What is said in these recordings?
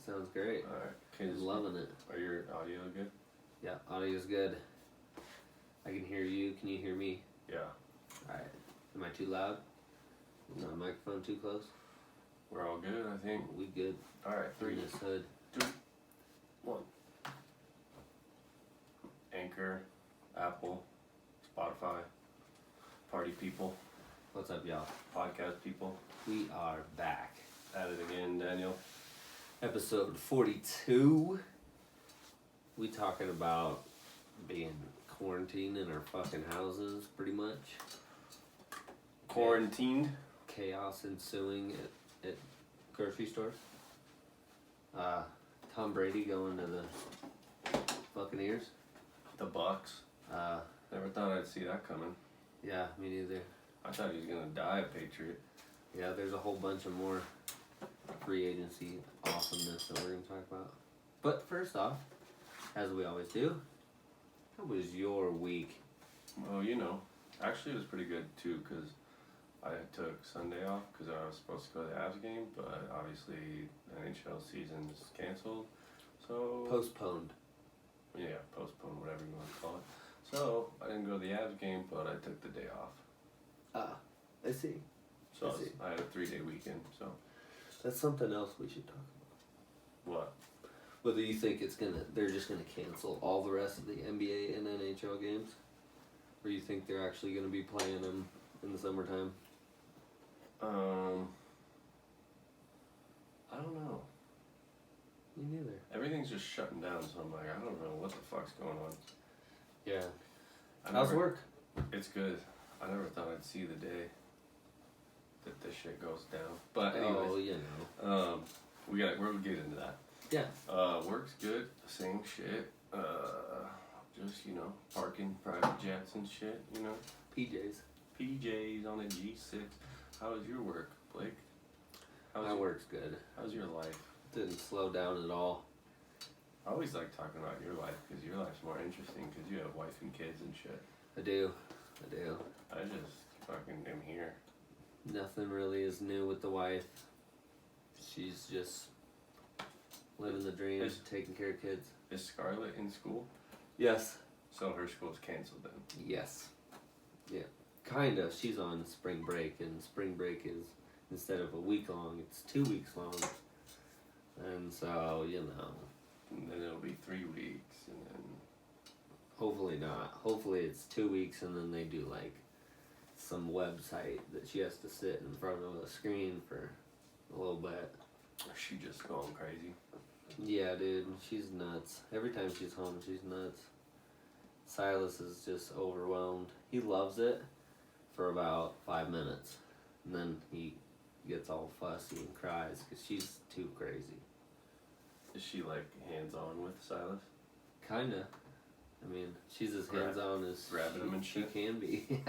Sounds great. Alright. I'm loving it. Are your audio good? Yeah, audio's good. I can hear you. Can you hear me? Yeah. Alright. Am I too loud? Is my microphone too close? We're all good, I think. We good. Alright, 3, In this hood. 2, 1. Anchor, Apple, Spotify, party people, What's up, y'all? podcast people. We are back. At it again, Daniel. Episode 42. We talking about being quarantined in our fucking houses, pretty much. Quarantined. Chaos ensuing at grocery stores. Tom Brady going to the Buccaneers. The Bucks. Never thought I'd see that coming. Yeah, me neither. I thought he was gonna die a Patriot. Yeah, there's a whole bunch of more free agency awesomeness that we're going to talk about. But first off, as we always do, how was your week? Well, actually it was pretty good too, because I took Sunday off because I was supposed to go to the Avs game, but obviously the NHL season is canceled, so... Postponed. Yeah, postponed, whatever you want to call it. So, I didn't go to the Avs game, but I took the day off. Ah, I see. So I see. I had a 3-day weekend, so... That's something else we should talk about. What? Whether you think they're just gonna cancel all the rest of the NBA and NHL games, or you think they're actually gonna be playing them in the summertime? I don't know. Me neither. Everything's just shutting down, so I'm like, I don't know what the fuck's going on. Yeah. How's work? It's good. I never thought I'd see the day that this shit goes down. But anyways, we'll get into that. Yeah. Work's good. Same shit. Just parking private jets and shit. PJs on a G6. How's your work, Blake? My work's good. How's your life? Didn't slow down at all. I always like talking about your life because your life's more interesting because you have wife and kids and shit. I do. I just fucking am here. Nothing really is new with the wife. She's just living the dream, taking care of kids. Is Scarlett in school? Yes. So her school's canceled then? Yes. Yeah. Kind of. She's on spring break, and spring break is, instead of a week long, it's 2 weeks long. And so, And then it'll be 3 weeks, and then... Hopefully not. Hopefully it's 2 weeks, and then they do, some website that she has to sit in front of a screen for a little bit. Is she just going crazy? Yeah, dude. She's nuts. Every time she's home, she's nuts. Silas is just overwhelmed. He loves it for about 5 minutes. And then he gets all fussy and cries because she's too crazy. Is she hands-on with Silas? Kinda. I mean, she's as hands-on as grabbing him and she shit? can be.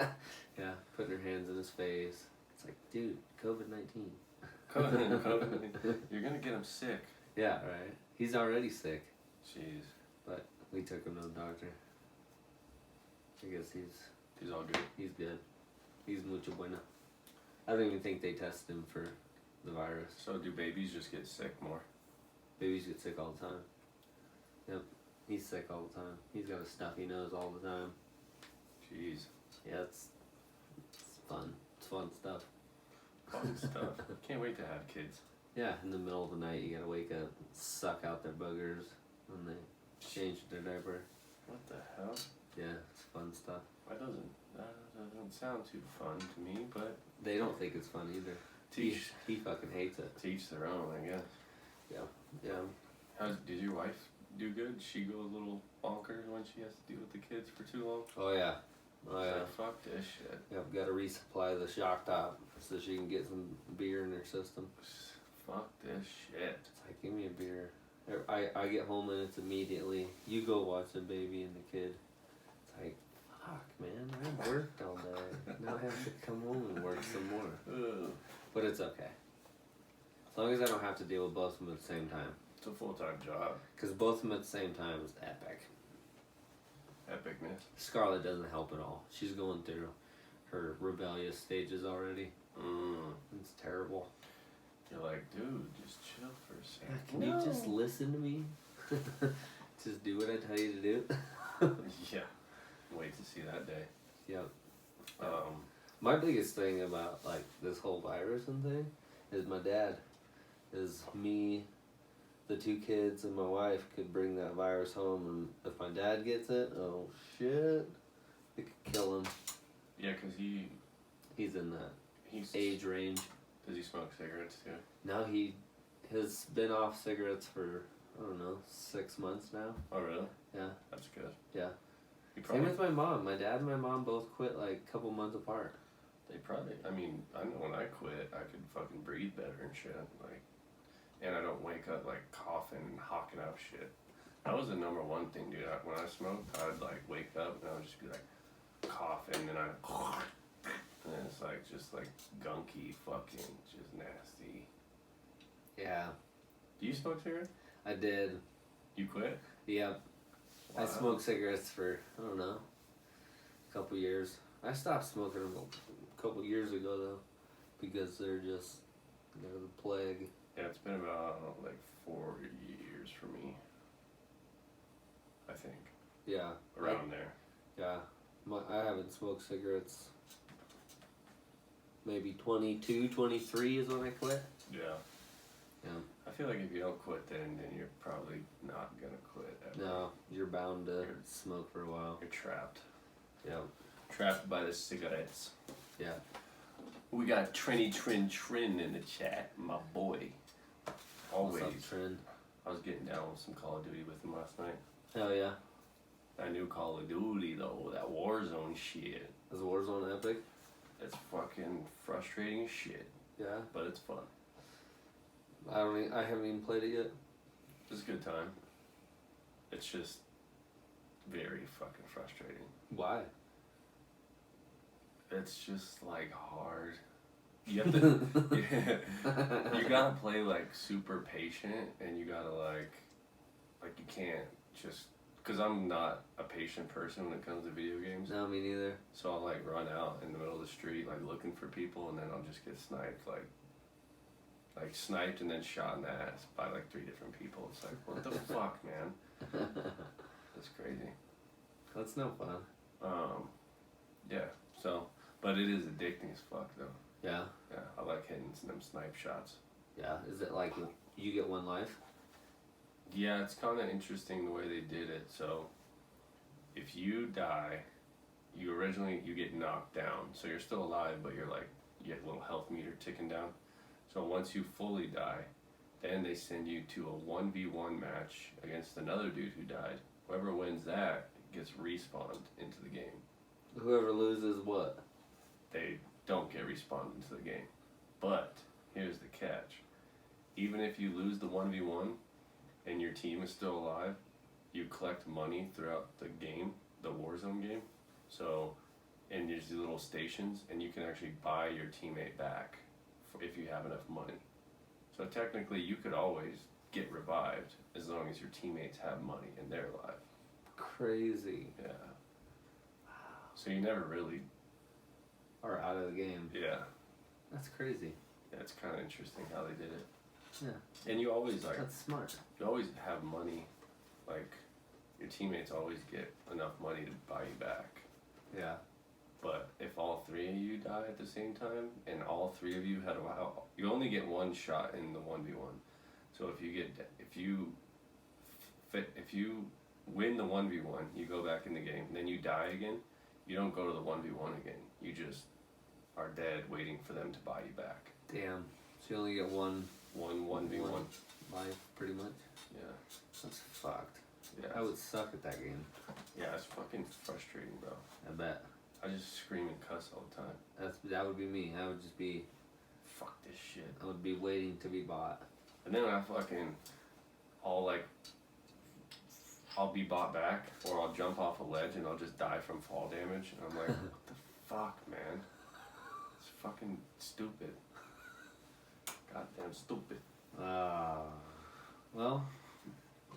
Yeah, putting her hands in his face. It's like, dude, COVID-19. COVID. You're gonna get him sick. Yeah, right. He's already sick. Jeez. But we took him to the doctor. I guess He's all good. he's good. He's mucho bueno. I don't even think they tested him for the virus. So do babies just get sick more? Babies get sick all the time. Yep. He's sick all the time. He's got a stuffy nose all the time. Jeez. Yeah, it's fun. It's fun stuff. Fun stuff. Can't wait to have kids. Yeah, in the middle of the night, you gotta wake up, suck out their boogers when they change their diaper. What the hell? Yeah, it's fun stuff. That doesn't sound too fun to me, but... They don't think it's fun either. He fucking hates it. Teach their own, I guess. Yeah. Did your wife do good? She go a little bonkers when she has to deal with the kids for too long? Oh yeah. Oh yeah. Like, fuck this shit. Yep, gotta resupply the shock top so she can get some beer in her system. Fuck this shit. It's like, give me a beer. I get home and it's immediately, you go watch the baby and the kid. It's like, fuck, man, I worked all day. Now I have to come home and work some more. Ugh. But it's okay. As long as I don't have to deal with both of them at the same time. It's a full-time job. Because both of them at the same time is epic. Epicness. Scarlett doesn't help at all. She's going through her rebellious stages already. It's terrible. You're like, dude, just chill for a second. Can you just listen to me? Just do what I tell you to do? Yeah. Wait to see that day. Yep. Um, My biggest thing about like this whole virus and thing is my dad. Is me, the 2 kids, and my wife could bring that virus home, and if my dad gets it, oh shit, it could kill him. yeah, because He's in that he's age range. Does he smoke cigarettes too? Now he has been off cigarettes for, I don't know, 6 months now. Oh really? Yeah. That's good. Yeah. He Same probably with my mom. My dad and my mom both quit like a couple months apart. They probably. I mean, I know when I quit, I could fucking breathe better and shit. Like, and I don't wake up like coughing and hawking up shit. That was the number one thing, dude. When I smoked, I'd like wake up and I would just be like coughing, and and it's like just like gunky, fucking, just nasty. Yeah. Do you smoke cigarettes? I did. You quit? Yep. I Wow. smoked cigarettes for, I don't know, a couple years. I stopped smoking them a couple years ago though, because they're the plague. Yeah, it's been about like 4 years for me. I think Yeah. around there. Yeah. I haven't smoked cigarettes. Maybe 22, 23 is when I quit. Yeah. Yeah. I feel like if you don't quit then you're probably not gonna quit ever. No, you're bound to smoke for a while. You're trapped. Yeah. Trapped by the cigarettes. Yeah. We got Trin in the chat, my boy. Always. What's up, Trend? I was getting down with some Call of Duty with him last night. Hell yeah. That new Call of Duty though, that Warzone shit. Is Warzone epic? It's fucking frustrating as shit, Yeah. but it's fun. I haven't even played it yet. It's a good time. It's just very fucking frustrating. Why? It's just like hard. You have to. You gotta play like super patient, and you gotta like you can't just. Cause I'm not a patient person when it comes to video games. No, me neither. So I'll like run out in the middle of the street like looking for people, and then I'll just get sniped like sniped and then shot in the ass by like 3 different people. It's like what the fuck, man? That's crazy. That's no fun. Yeah. So, but it is addicting as fuck though. Yeah. Yeah, I like hitting them snipe shots. Yeah. Is it like you get 1 life? Yeah, it's kind of interesting the way they did it. So, if you die, you get knocked down. So you're still alive, but you're like you get a little health meter ticking down. So once you fully die, then they send you to a 1v1 match against another dude who died. Whoever wins that gets respawned into the game. Whoever loses what? They don't get respawned into the game. But here's the catch. Even if you lose the 1v1 and your team is still alive, you collect money throughout the game, the Warzone game. So, and there's these little stations, and you can actually buy your teammate back if you have enough money. So technically, you could always get revived as long as your teammates have money and they're alive. Crazy. Yeah. So you never really. Or out of the game. Yeah. That's crazy. Yeah, it's kind of interesting how they did it. Yeah. And you always That's smart. you always have money, like your teammates always get enough money to buy you back. Yeah. But if all 3 of you die at the same time, and all 3 of you had you only get 1 shot in the 1v1. So if you win the 1v1, you go back in the game, then you die again, you don't go to the 1v1 again. You just are dead waiting for them to buy you back. Damn. So you only get one 1v1. life, pretty much. Yeah. That's fucked. Yeah. I would suck at that game. Yeah, it's fucking frustrating, bro. I bet. I just scream and cuss all the time. That would be me. I would just be. Fuck this shit. I would be waiting to be bought. And then I'll be bought back, or I'll jump off a ledge and I'll just die from fall damage. And I'm like, what the fuck, man? It's fucking stupid. Goddamn stupid. Well,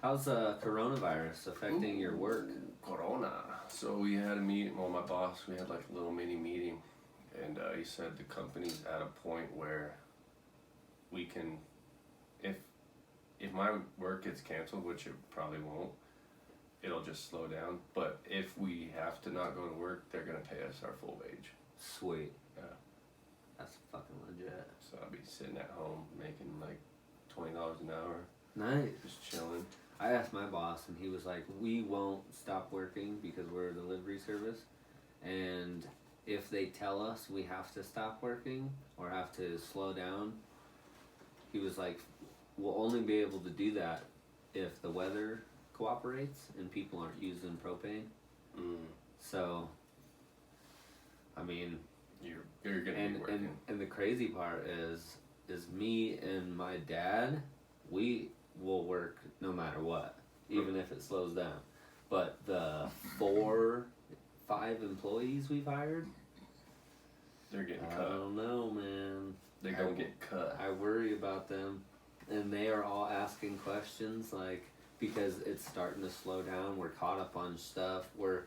how's coronavirus affecting your work? Corona. So we had a meeting, well, my boss, we had like a little mini meeting, and he said the company's at a point where we can, if if my work gets canceled, which it probably won't, it'll just slow down. But if we have to not go to work, they're gonna pay us our full wage. Sweet. Yeah. That's fucking legit. So I'll be sitting at home making like $20 an hour, Nice. just chilling. I asked my boss, and he was like, "We won't stop working because we're a delivery service, and if they tell us we have to stop working or have to slow down, he was like, we'll only be able to do that if the weather cooperates and people aren't using propane. So, I mean, You're gonna be working. and the crazy part is me and my dad, we will work no matter what, even if it slows down. But the 5 employees we've hired, They're getting I cut. don't know, man. They're gonna get cut. I worry about them, and they are all asking questions like, because it's starting to slow down. We're caught up on stuff. We're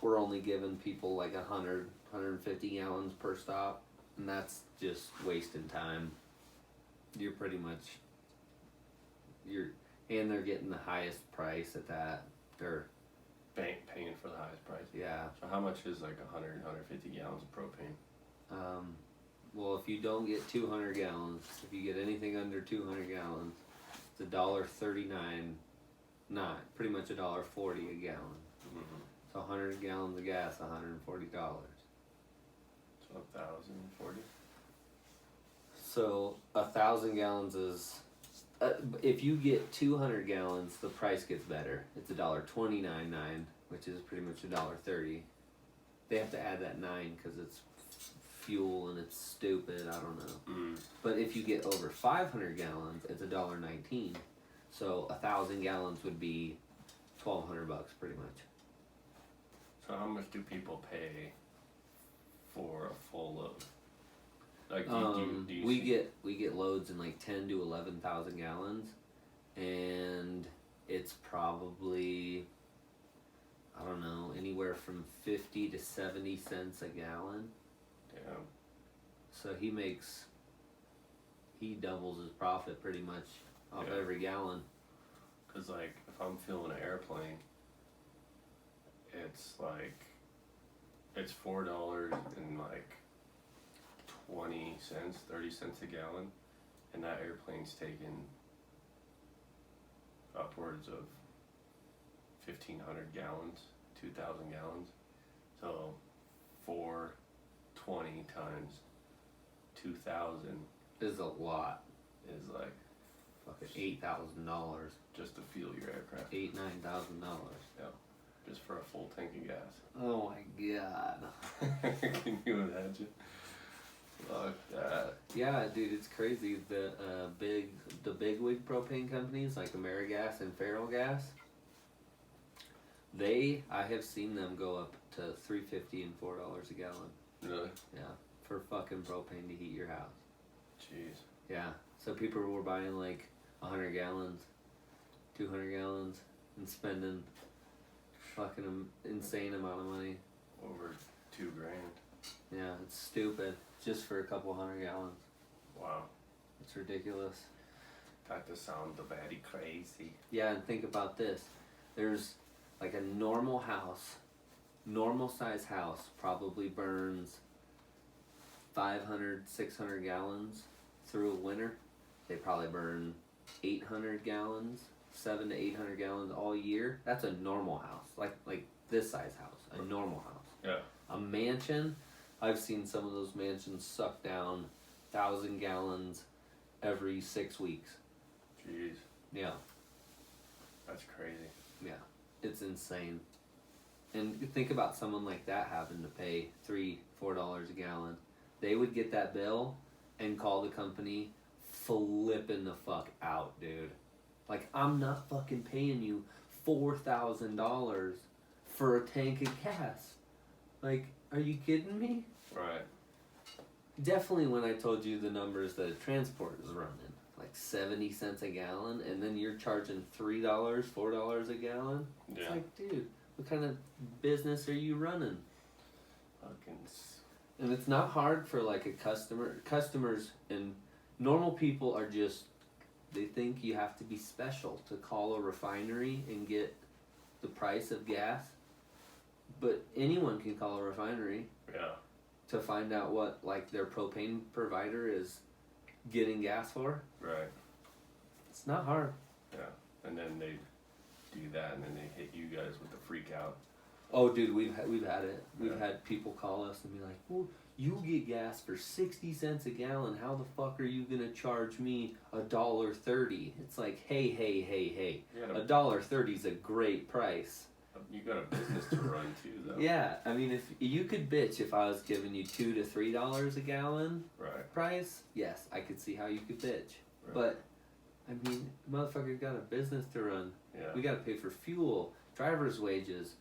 only giving people like 150 gallons per stop, and that's just wasting time. You're pretty much and they're getting the highest price at that. They're Paying for the highest price. yeah. So how much is like 150 gallons of propane? Well, if you don't get 200 gallons, if you get anything under 200 gallons, it's $1.39, pretty much $1.40 a gallon. Mm-hmm. So 100 gallons of gas, $140. So 1,040. So 1,000 gallons is, if you get 200 gallons, the price gets better. It's $1.29.9, which is pretty much $1.30. They have to add that 9 because it's fuel and it's stupid. I don't know. But if you get over 500 gallons, it's $1.19. So 1,000 gallons would be $1,200 pretty much. So how much do people pay for a full load? Like do you we see- get loads in like 10 to 11,000 gallons, and it's probably, I don't know, anywhere from 50 to 70 cents a gallon. Damn. So he doubles his profit pretty much off Yeah. every gallon. Cause like if I'm filling an airplane, it's like it's $4 and like 20 cents, 30 cents a gallon, and that airplane's taking upwards of 1,500 gallons, 2,000 gallons. So 420 times 2,000 Is a lot. is like Fucking $8,000, just to fuel your aircraft, $9,000. just for a full tank of gas. Oh my god. Can you imagine? Fuck that. Yeah, dude, it's crazy. The bigwig propane companies like AmeriGas and Ferrellgas, I have seen them go up to $3.50 and $4 a gallon. Really? Yeah, for fucking propane to heat your house. Jeez. Yeah, so people were buying like 100 gallons, 200 gallons, and spending fucking insane amount of money. Over $2,000. Yeah, it's stupid. Just for a couple 100 gallons. Wow. It's ridiculous. That does sound very crazy. Yeah, and think about this. There's like a normal house, normal size house probably burns 500, 600 gallons through a winter. They probably burn 800 gallons, 700 to 800 gallons all year. That's a normal house, like this size house, a normal house. Yeah. A mansion, I've seen some of those mansions suck down 1,000 gallons every 6 weeks. Jeez. Yeah, That's crazy. yeah, it's insane. And you think about someone like that having to pay $3-4 a gallon. They would get that bill and call the company flipping the fuck out, dude. Like, I'm not fucking paying you $4,000 for a tank of gas. Like, are you kidding me? Right. Definitely when I told you the numbers that a transport is running, like 70 cents a gallon, and then you're charging $3, $4 a gallon. It's Yeah. like, dude, what kind of business are you running? Fucking. And it's not hard for like a customers and normal people are just They think you have to be special to call a refinery and get the price of gas. But anyone can call a refinery Yeah. to find out what like their propane provider is getting gas for. Right. It's not hard. Yeah. And then they do that, and then they hit you guys with the freak out. Oh, dude, we've had it. We've Yeah. had people call us and be like, "Well, you get gas for 60 cents a gallon. How the fuck are you gonna charge me $1.30?" It's like, hey. You got $1.30 is a great price. you got a business to run too, though. Yeah, I mean, if you could bitch if I was giving you $2 to $3 a gallon Right. price, yes, I could see how you could bitch. Right. But I mean, motherfucker got a business to run. Yeah. We got to pay for fuel, driver's wages,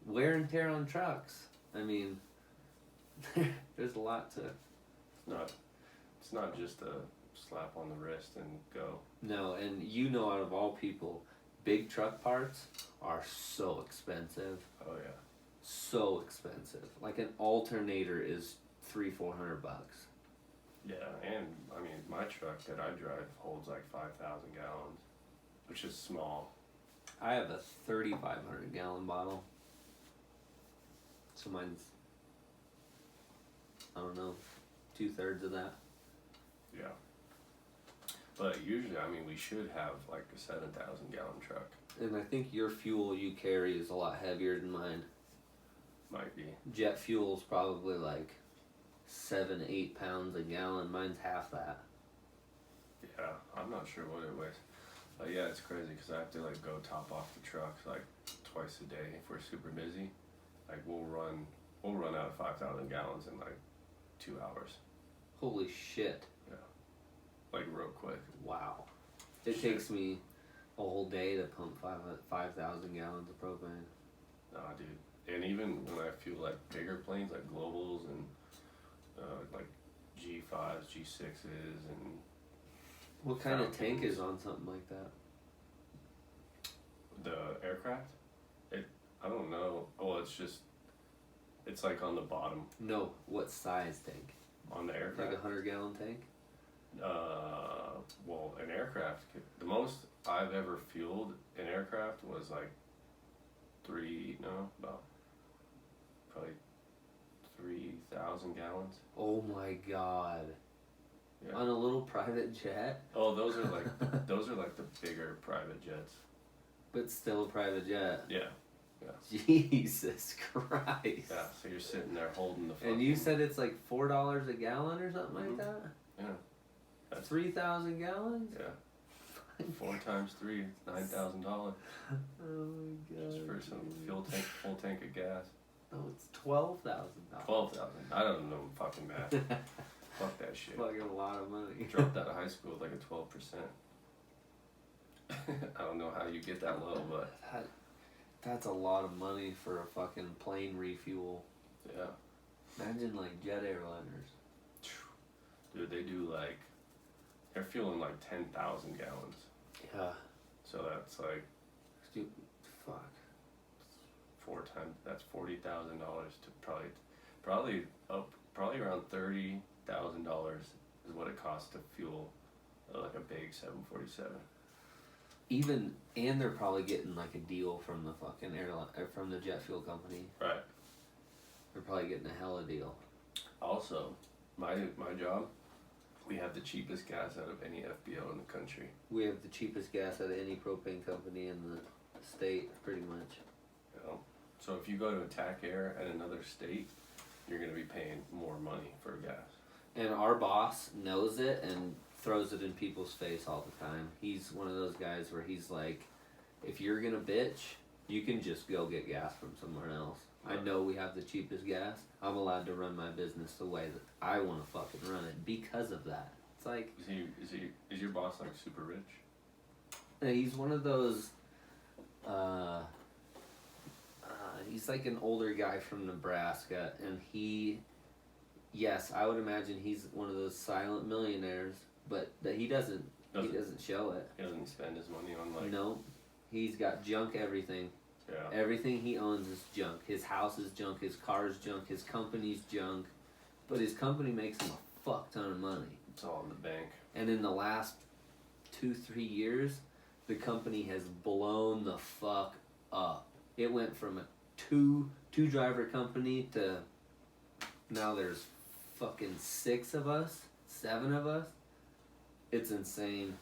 wear and tear on trucks. I mean, there's a lot to. It's not just a slap on the wrist and go. No, and you know, out of all people, big truck parts are so expensive. Oh yeah. So expensive. Like an alternator is $300-400. Yeah, and I mean my truck that I drive holds like 5,000 gallons, which is small. I have a 3,500 gallon bottle. So mine's, I don't know, 2/3 of that. Yeah. But usually, I mean, we should have like a 7,000 gallon truck. And I think your fuel you carry is a lot heavier than mine. Might be. Jet fuel's probably like 7-8 pounds a gallon. Mine's half that. Yeah, I'm not sure what it weighs. But yeah, it's crazy because I have to like go top off the truck like twice a day if we're super busy. Like we'll run out of 5,000 gallons in like 2 hours. Holy shit. Like real quick. Wow. It Shit. takes me a whole day to pump 5,000 gallons of propane. Nah, dude. And even when I fuel like bigger planes like Globals and like G5s, G6s, and What kind of tank Falcons. is on something like that? the aircraft, I don't know. Oh, it's like on the bottom No, what size tank? on the Like aircraft. 100 gallon tank? Well, an aircraft, the most I've ever fueled an aircraft was like about probably 3,000 gallons. Oh my god. Yeah. On a little private jet? Oh, those are like the bigger private jets. But still a private jet. Yeah. Jesus Christ. Yeah. So you're sitting there holding the. And you fucking- said it's like $4 a gallon or something like Mhm. that? Yeah. That's 3,000 gallons? yeah. 4 times 3, $9,000 Oh my god. just for some full tank of gas. No, it's $12,000. 12,000. I don't know fucking math. Fuck that shit. Fucking a lot of money. Dropped out of high school with like a 12%. I don't know how you get that low, but That's a lot of money for a fucking plane refuel. yeah. Imagine like jet airliners. Dude, they do like, they're fueling like 10,000 gallons. Yeah. So that's like Stupid. Fuck. 4 times, that's $40,000 to probably around $30,000 is what it costs to fuel like a big 747. And they're probably getting like a deal from the fucking airline, from the jet fuel company. Right. They're probably getting a hella deal. Also, my job, we have the cheapest gas out of any FBO in the country. We have the cheapest gas out of any propane company in the state, pretty much. You know? So if you go to Attack Air at another state, you're going to be paying more money for gas. And our boss knows it and throws it in people's face all the time. He's one of those guys where he's like, if you're gonna bitch, you can just go get gas from somewhere else. I know we have the cheapest gas. I'm allowed to run my business the way that I want to fucking run it because of that. It's like Is your boss like super rich? he's one of those. He's like an older guy from Nebraska, and yes, I would imagine he's one of those silent millionaires, but that he doesn't show it. He doesn't spend his money on like. No, he's got junk everything. Yeah. Everything he owns is junk. His house is junk. His car is junk. His company's junk. But his company makes him a fuck ton of money. It's all in the bank. And in the last 2-3 years, the company has blown the fuck up. It went from a two driver company to now there's fucking 6 of us, 7 of us. It's insane.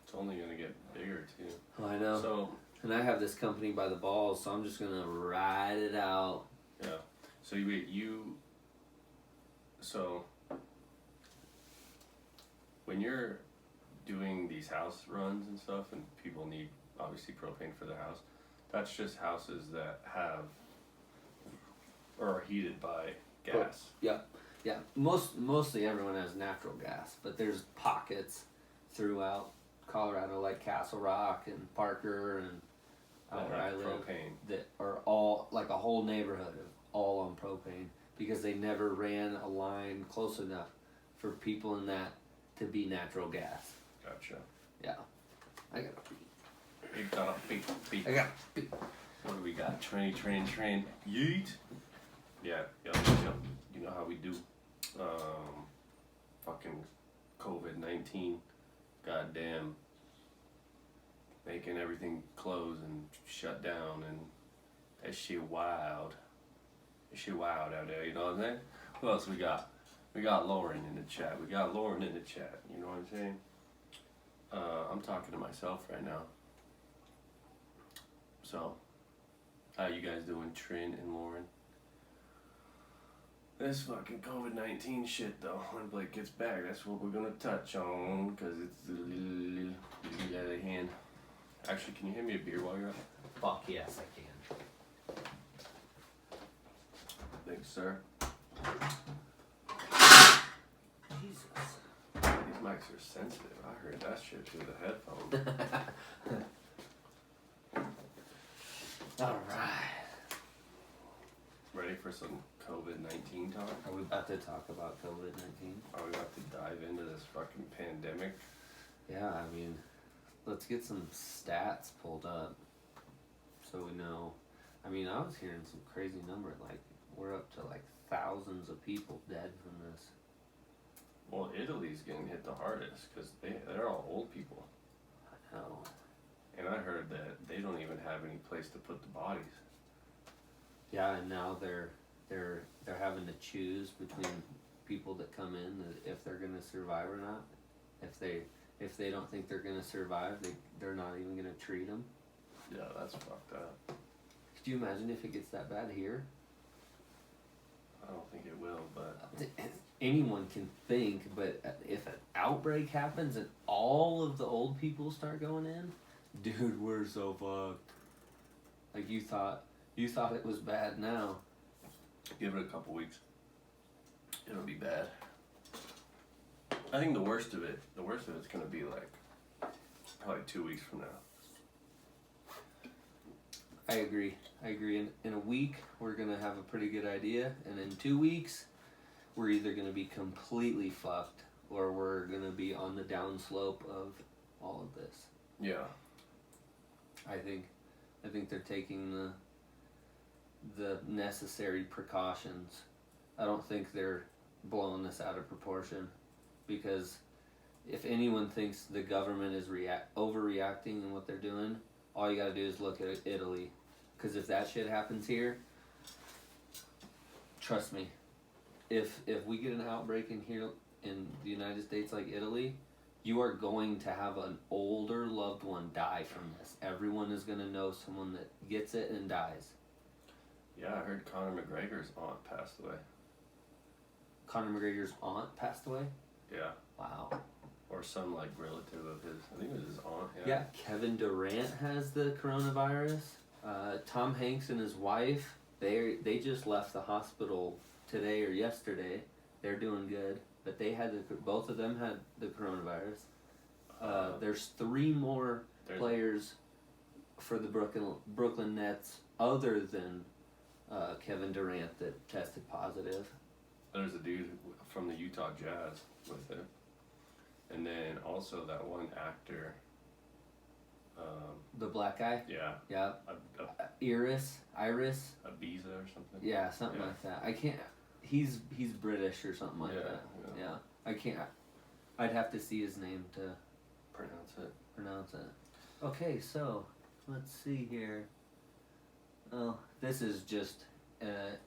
It's only gonna get bigger too. Oh, I know. So And I have this company by the balls, so I'm just gonna ride it out. yeah. So so when you're doing these house runs and stuff, and people need obviously propane for the house, that's just houses that have or are heated by gas. Yeah, mostly everyone has natural gas, but there's pockets throughout Colorado like Castle Rock and Parker and That where I have live propane. that are all like a whole neighborhood of all on propane because they never ran a line close enough for people in that to be natural gas. Gotcha. Yeah, I got You got a big. I got What do we got? Train. Yeet. Yeah. Yep. You know how we do. Fucking COVID-19. Goddamn. Making everything close and shut down, and that shit wild. That shit wild out there. You know what I'm saying? Who else we got? We got Lauren in the chat. You know what I'm saying? I'm talking to myself right now. So, how you guys doing, Trin and Lauren? This fucking COVID-19 shit, though, when Blake gets back, that's what we're gonna touch on, because it's a little out of hand. Actually, can you hand me a beer while you're at it? fuck yes I can. Thanks, sir. Jesus. These mics are sensitive. I heard that shit through the headphones. All right. Ready for some COVID-19 talk? Are we about to talk about COVID-19? Are we about to dive into this fucking pandemic? Yeah, I mean, let's get some stats pulled up so we know. I mean, I was hearing some crazy number, like we're up to like thousands of people dead from this. Well, Italy's getting hit the hardest because they're all old people. I know. And I heard that they don't even have any place to put the bodies. Yeah, and now they're having to choose between people that come in if they're gonna survive or not. If they don't think they're gonna survive, they're not even gonna treat them. Yeah, that's fucked up. Could you imagine if it gets that bad here? I don't think it will, but Anyone can think, but if an outbreak happens and all of the old people start going in, dude, we're so fucked. Like you thought it was bad now. give it a couple weeks. It'll be bad. I think the worst of it's gonna be like probably 2 weeks from now. I agree. In a week, we're gonna have a pretty good idea, and in 2 weeks, we're either gonna be completely fucked or we're gonna be on the downslope of all of this. Yeah. I think they're taking the necessary precautions. I don't think they're blowing this out of proportion, because if anyone thinks the government is overreacting in what they're doing, all you gotta do is look at Italy. Because if that shit happens here, trust me, if we get an outbreak in here in the United States like Italy, you are going to have an older loved one die from this. Everyone is going to know someone that gets it and dies. Yeah, I heard Conor McGregor's aunt passed away. Conor McGregor's aunt passed away? Yeah. Wow. Or some like relative of his. I think it was his aunt. Yeah, Kevin Durant has the coronavirus. Tom Hanks and his wife, they just left the hospital today or yesterday. They're doing good, but both of them had the coronavirus. There's 3 more players for the Brooklyn Nets other than Kevin Durant that tested positive. There's a dude from the Utah Jazz with it. And then also that one actor. The black guy? Yeah. Yeah. Iris? Ibiza or something? Yeah, something like that. I can't. He's British or something like that. Yeah. I can't. I'd have to see his name to Pronounce it. Okay, so let's see here. Oh, this is just an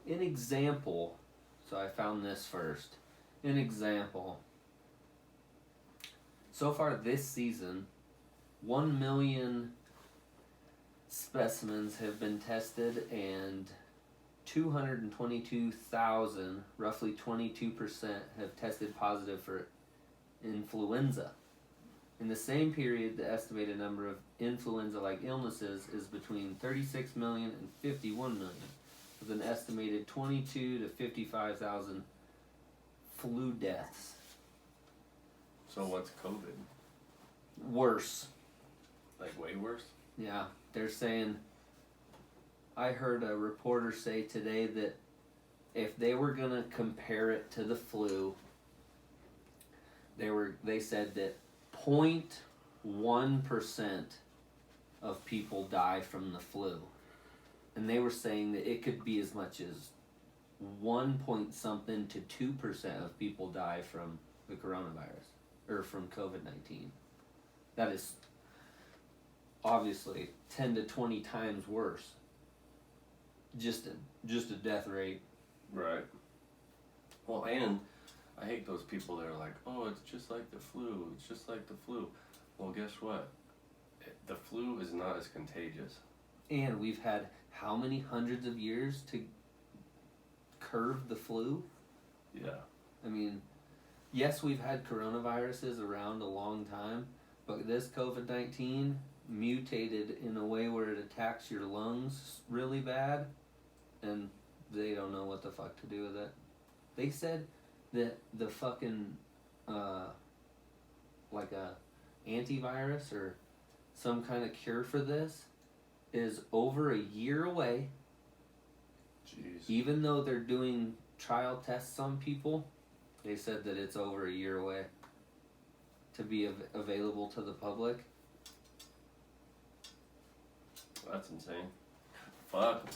example. So I found this first. An example. So far this season, 1 million specimens have been tested and 222,000, roughly 22%, have tested positive for influenza. In the same period, the estimated number of influenza-like illnesses is between 36 million and 51 million, with an estimated 22 to 55,000 flu deaths. So what's COVID? Worse. Like way worse? Yeah, they're saying. I heard a reporter say today that if they were gonna compare it to the flu, they said that 0.1% of people die from the flu, and they were saying that it could be as much as 1 point something to 2% of people die from the coronavirus or from COVID-19. That is obviously 10 to 20 times worse. Just a death rate. Right. Well, and I hate those people that are like, oh, it's just like the flu. It's just like the flu. Well, guess what? The flu is not as contagious. And we've had how many hundreds of years to curb the flu? Yeah. I mean, yes, we've had coronaviruses around a long time, but this COVID-19 mutated in a way where it attacks your lungs really bad, and they don't know what the fuck to do with it. They said that the fucking, like a antivirus or some kind of cure for this is over a year away. Jeez. Even though they're doing trial tests on people, they said that it's over a year away to be available to the public. That's insane. Fuck.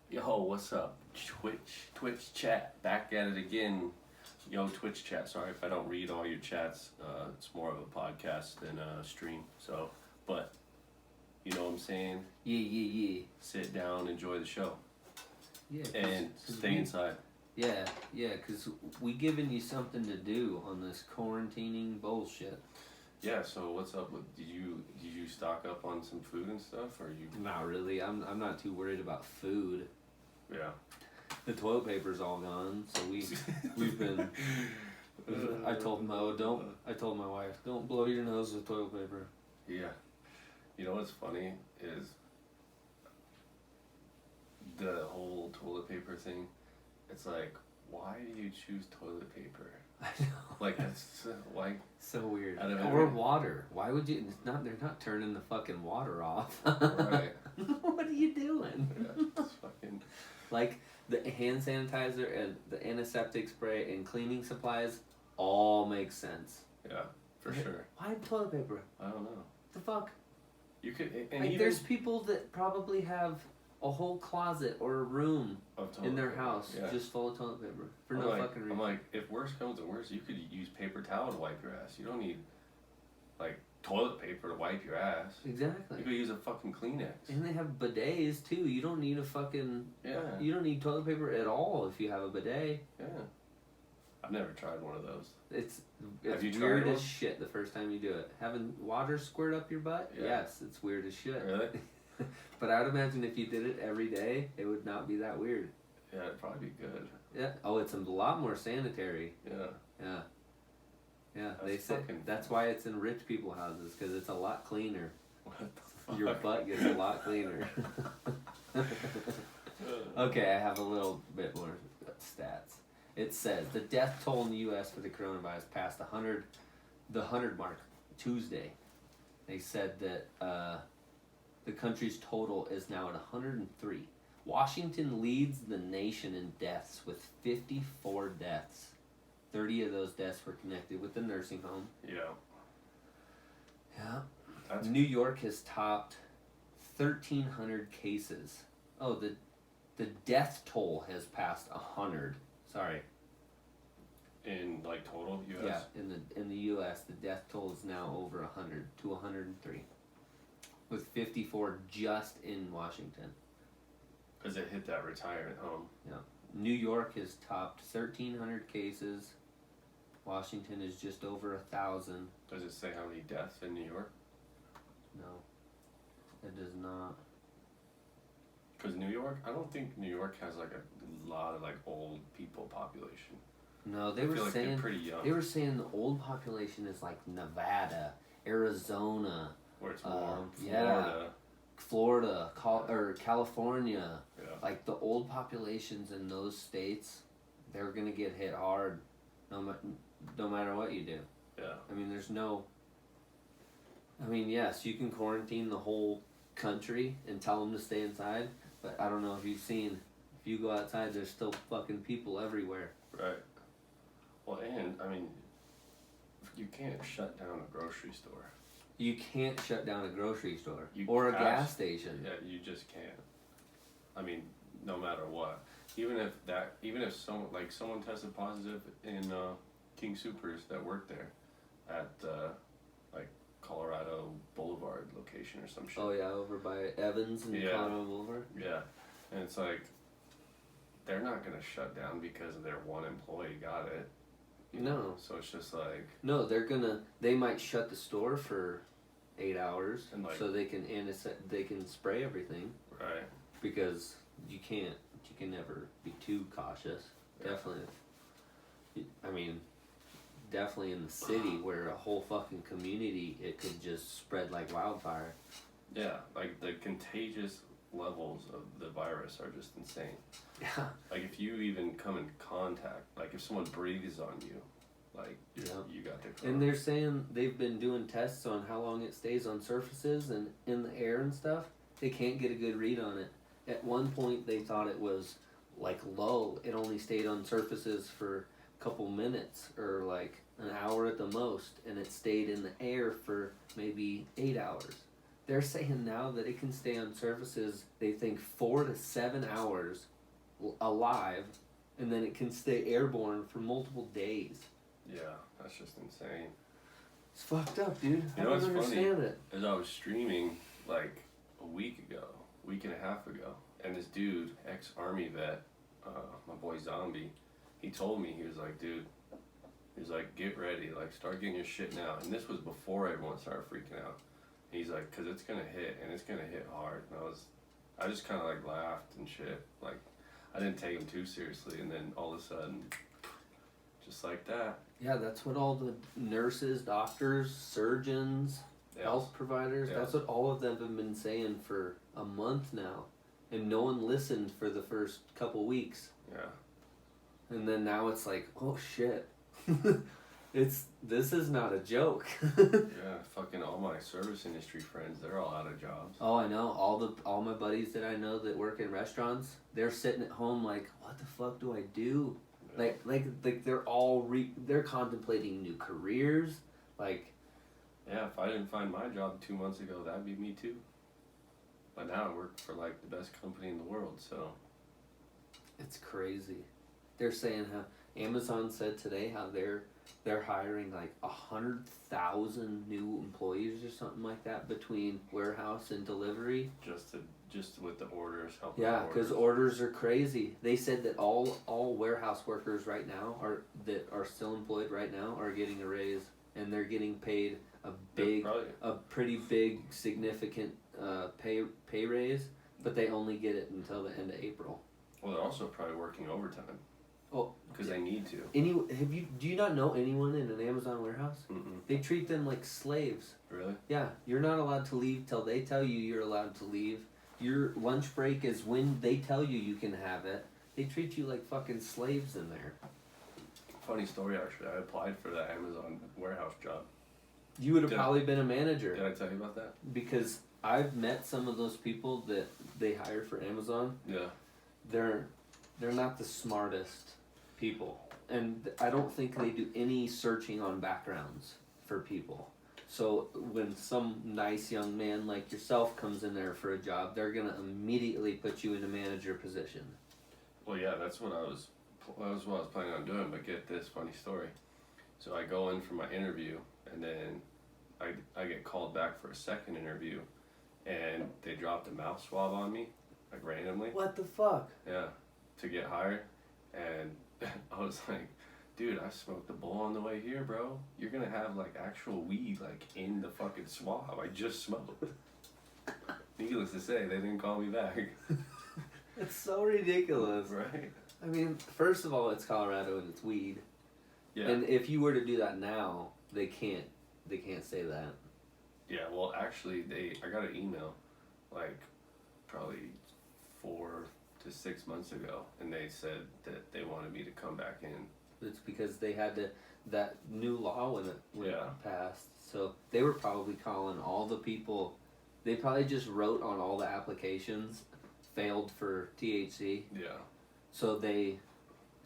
Yo, what's up? Twitch chat. Back at it again. Yo, Twitch chat. Sorry if I don't read all your chats. It's more of a podcast than a stream. So, but, you know what I'm saying? Yeah. Sit down, enjoy the show. Yeah. And stay inside. Yeah, because we giving you something to do on this quarantining bullshit. Yeah, so what's up with, did you stock up on some food and stuff, or you? Not really. I'm not too worried about food. Yeah. The toilet paper's all gone, so we've been. I told my wife, don't blow your nose with toilet paper. Yeah. You know what's funny is the whole toilet paper thing. It's like, why do you choose toilet paper? I know. Like, that's like so weird. Out of Or every- water. Why would you? It's not. They're not turning the fucking water off. Right. What are you doing? Yeah, it's fucking. Like the hand sanitizer and the antiseptic spray and cleaning supplies all make sense. Yeah, for sure. Why toilet paper? I don't know. The fuck? You could, and Like, even there's people that probably have a whole closet or a room of toilet in their paper, house yeah. just full of toilet paper for I'm no like, fucking reason. I'm like, if worse comes to worse, you could use paper towel to wipe your ass. You don't need, like, toilet paper to wipe your ass. Exactly. You could use a fucking Kleenex. And they have bidets too. You don't need a fucking. Yeah. You don't need toilet paper at all if you have a bidet. Yeah. I've never tried one of those. It's Have you weird tried as one? shit the first time you do it. Having water squirt up your butt? Yeah. Yes, it's weird as shit. Really? But I would imagine if you did it every day, it would not be that weird. Yeah, it'd probably be good. Yeah. Oh, it's a lot more sanitary. Yeah. Yeah. Yeah. That's They say fucking- that's why it's in rich people houses because it's a lot cleaner. What the fuck? Your butt gets a lot cleaner. Okay, I have a little bit more stats. It says the death toll in the U.S. for the coronavirus passed the 100 mark Tuesday. They said that the country's total is now at 103. Washington leads the nation in deaths with 54 deaths. 30 of those deaths were connected with the nursing home. Yeah. Yeah. That's New York has topped 1,300 cases. Oh, the death toll has passed 100. Sorry. In like total U.S. Yeah, in the U.S., the death toll is now over 100 to 103, with 54 just in Washington. Because it hit that retirement home. Yeah, New York has topped 1,300 cases. Washington is just over 1,000. Does it say how many deaths in New York? No, it does not. Because New York, I don't think New York has like a lot of like old people population. No, they I were feel like saying they're pretty young. they were saying the old population is like Nevada, Arizona, Where it's warm. yeah. Florida. or California. Yeah. Like the old populations in those states, they're gonna get hit hard, no matter what you do. Yeah. I mean, there's no. I mean, yes, you can quarantine the whole country and tell them to stay inside, but I don't know if you've seen. If you go outside, there's still fucking people everywhere. Right. Well, and I mean, you can't shut down a grocery store. You can't shut down a grocery store You or a abs- gas station. Yeah, you just can't. I mean, no matter what. Even if someone tested positive in King Soopers that worked there at like Colorado Boulevard location or some shit. Oh yeah, over by Evans and Yeah. Colorado Boulevard. Yeah, and it's like they're not gonna shut down because their one employee got it. You know? No. So it's just like No, they might shut the store for 8 hours And, like- so they can spray everything right. because you can never be too cautious. Yeah. Definitely. I mean, definitely in the city where a whole fucking community, it could just spread like wildfire. Yeah, like the contagious levels of the virus are just insane. Yeah. Like if you even come in contact, like if someone breathes on you, like you got the corona. And they're saying they've been doing tests on how long it stays on surfaces and in the air and stuff. They can't get a good read on it. At one point, they thought it was like low. It only stayed on surfaces for a couple minutes or like an hour at the most, and it stayed in the air for maybe 8 hours. They're saying now that it can stay on surfaces, they think 4 to 7 hours alive, and then it can stay airborne for multiple days. Yeah, that's just insane. It's fucked up, dude. I You know don't what's funny? understand it. As I was streaming like a week and a half ago, and this dude, ex-army vet, my boy Zombie, he told me, he was like, dude, he was like, get ready, like start getting your shit now. And this was before everyone started freaking out. He's like, cause it's gonna hit, and it's gonna hit hard. And I just kind of like laughed and shit. Like, I didn't take him too seriously, and then all of a sudden, just like that. Yeah, that's what all the nurses, doctors, surgeons, Yes. health providers, Yes. that's what all of them have been saying for a month now. And no one listened for the first couple weeks. Yeah. And then now it's like, oh shit. This is not a joke. Yeah, fucking all my service industry friends, they're all out of jobs. Oh, I know. All my buddies that I know that work in restaurants, they're sitting at home like, what the fuck do I do? Yeah. Like they're all they're contemplating new careers. Like, Yeah, if I didn't find my job 2 months ago, that'd be me too. But now I work for like the best company in the world, so it's crazy. They're saying how Amazon said today how they're hiring like 100,000 new employees or something like that between warehouse and delivery. just with the orders, helping. Yeah, with because orders are crazy. They said that all warehouse workers right now that are still employed right now are getting a raise, and they're getting paid a pretty big significant pay raise, but they only get it until the end of April. Well, they're also probably working overtime. Oh, because they need to. Do you not know anyone in an Amazon warehouse? Mm-mm. They treat them like slaves. Really? Yeah, you're not allowed to leave till they tell you you're allowed to leave. Your lunch break is when they tell you can have it. They treat you like fucking slaves in there. Funny story, actually. I applied for that Amazon warehouse job. You would have probably been a manager. Did I tell you about that? Because I've met some of those people that they hire for Amazon. Yeah. They're not the smartest people, and I don't think they do any searching on backgrounds for people. So when some nice young man like yourself comes in there for a job, they're gonna immediately put you in a manager position. Well, yeah, that's what I was Well, that was what I was planning on doing, but get this funny story. So I go in for my interview, and then I get called back for a second interview, and they dropped a mouth swab on me, like randomly. What the fuck? Yeah, to get hired, and I was like, dude, I smoked the bowl on the way here, bro. You're gonna have like actual weed like in the fucking swab. I just smoked. Needless to say, they didn't call me back. It's so ridiculous. Right? I mean, first of all, it's Colorado and it's weed. Yeah. And if you were to do that now, they can't say that. Yeah, well, actually, I got an email, like, probably 4 to 6 months ago, and they said that they wanted me to come back in. It's because they had to, that new law when it Yeah. passed. So they were probably calling all the people, they probably just wrote on all the applications, failed for THC. Yeah, So they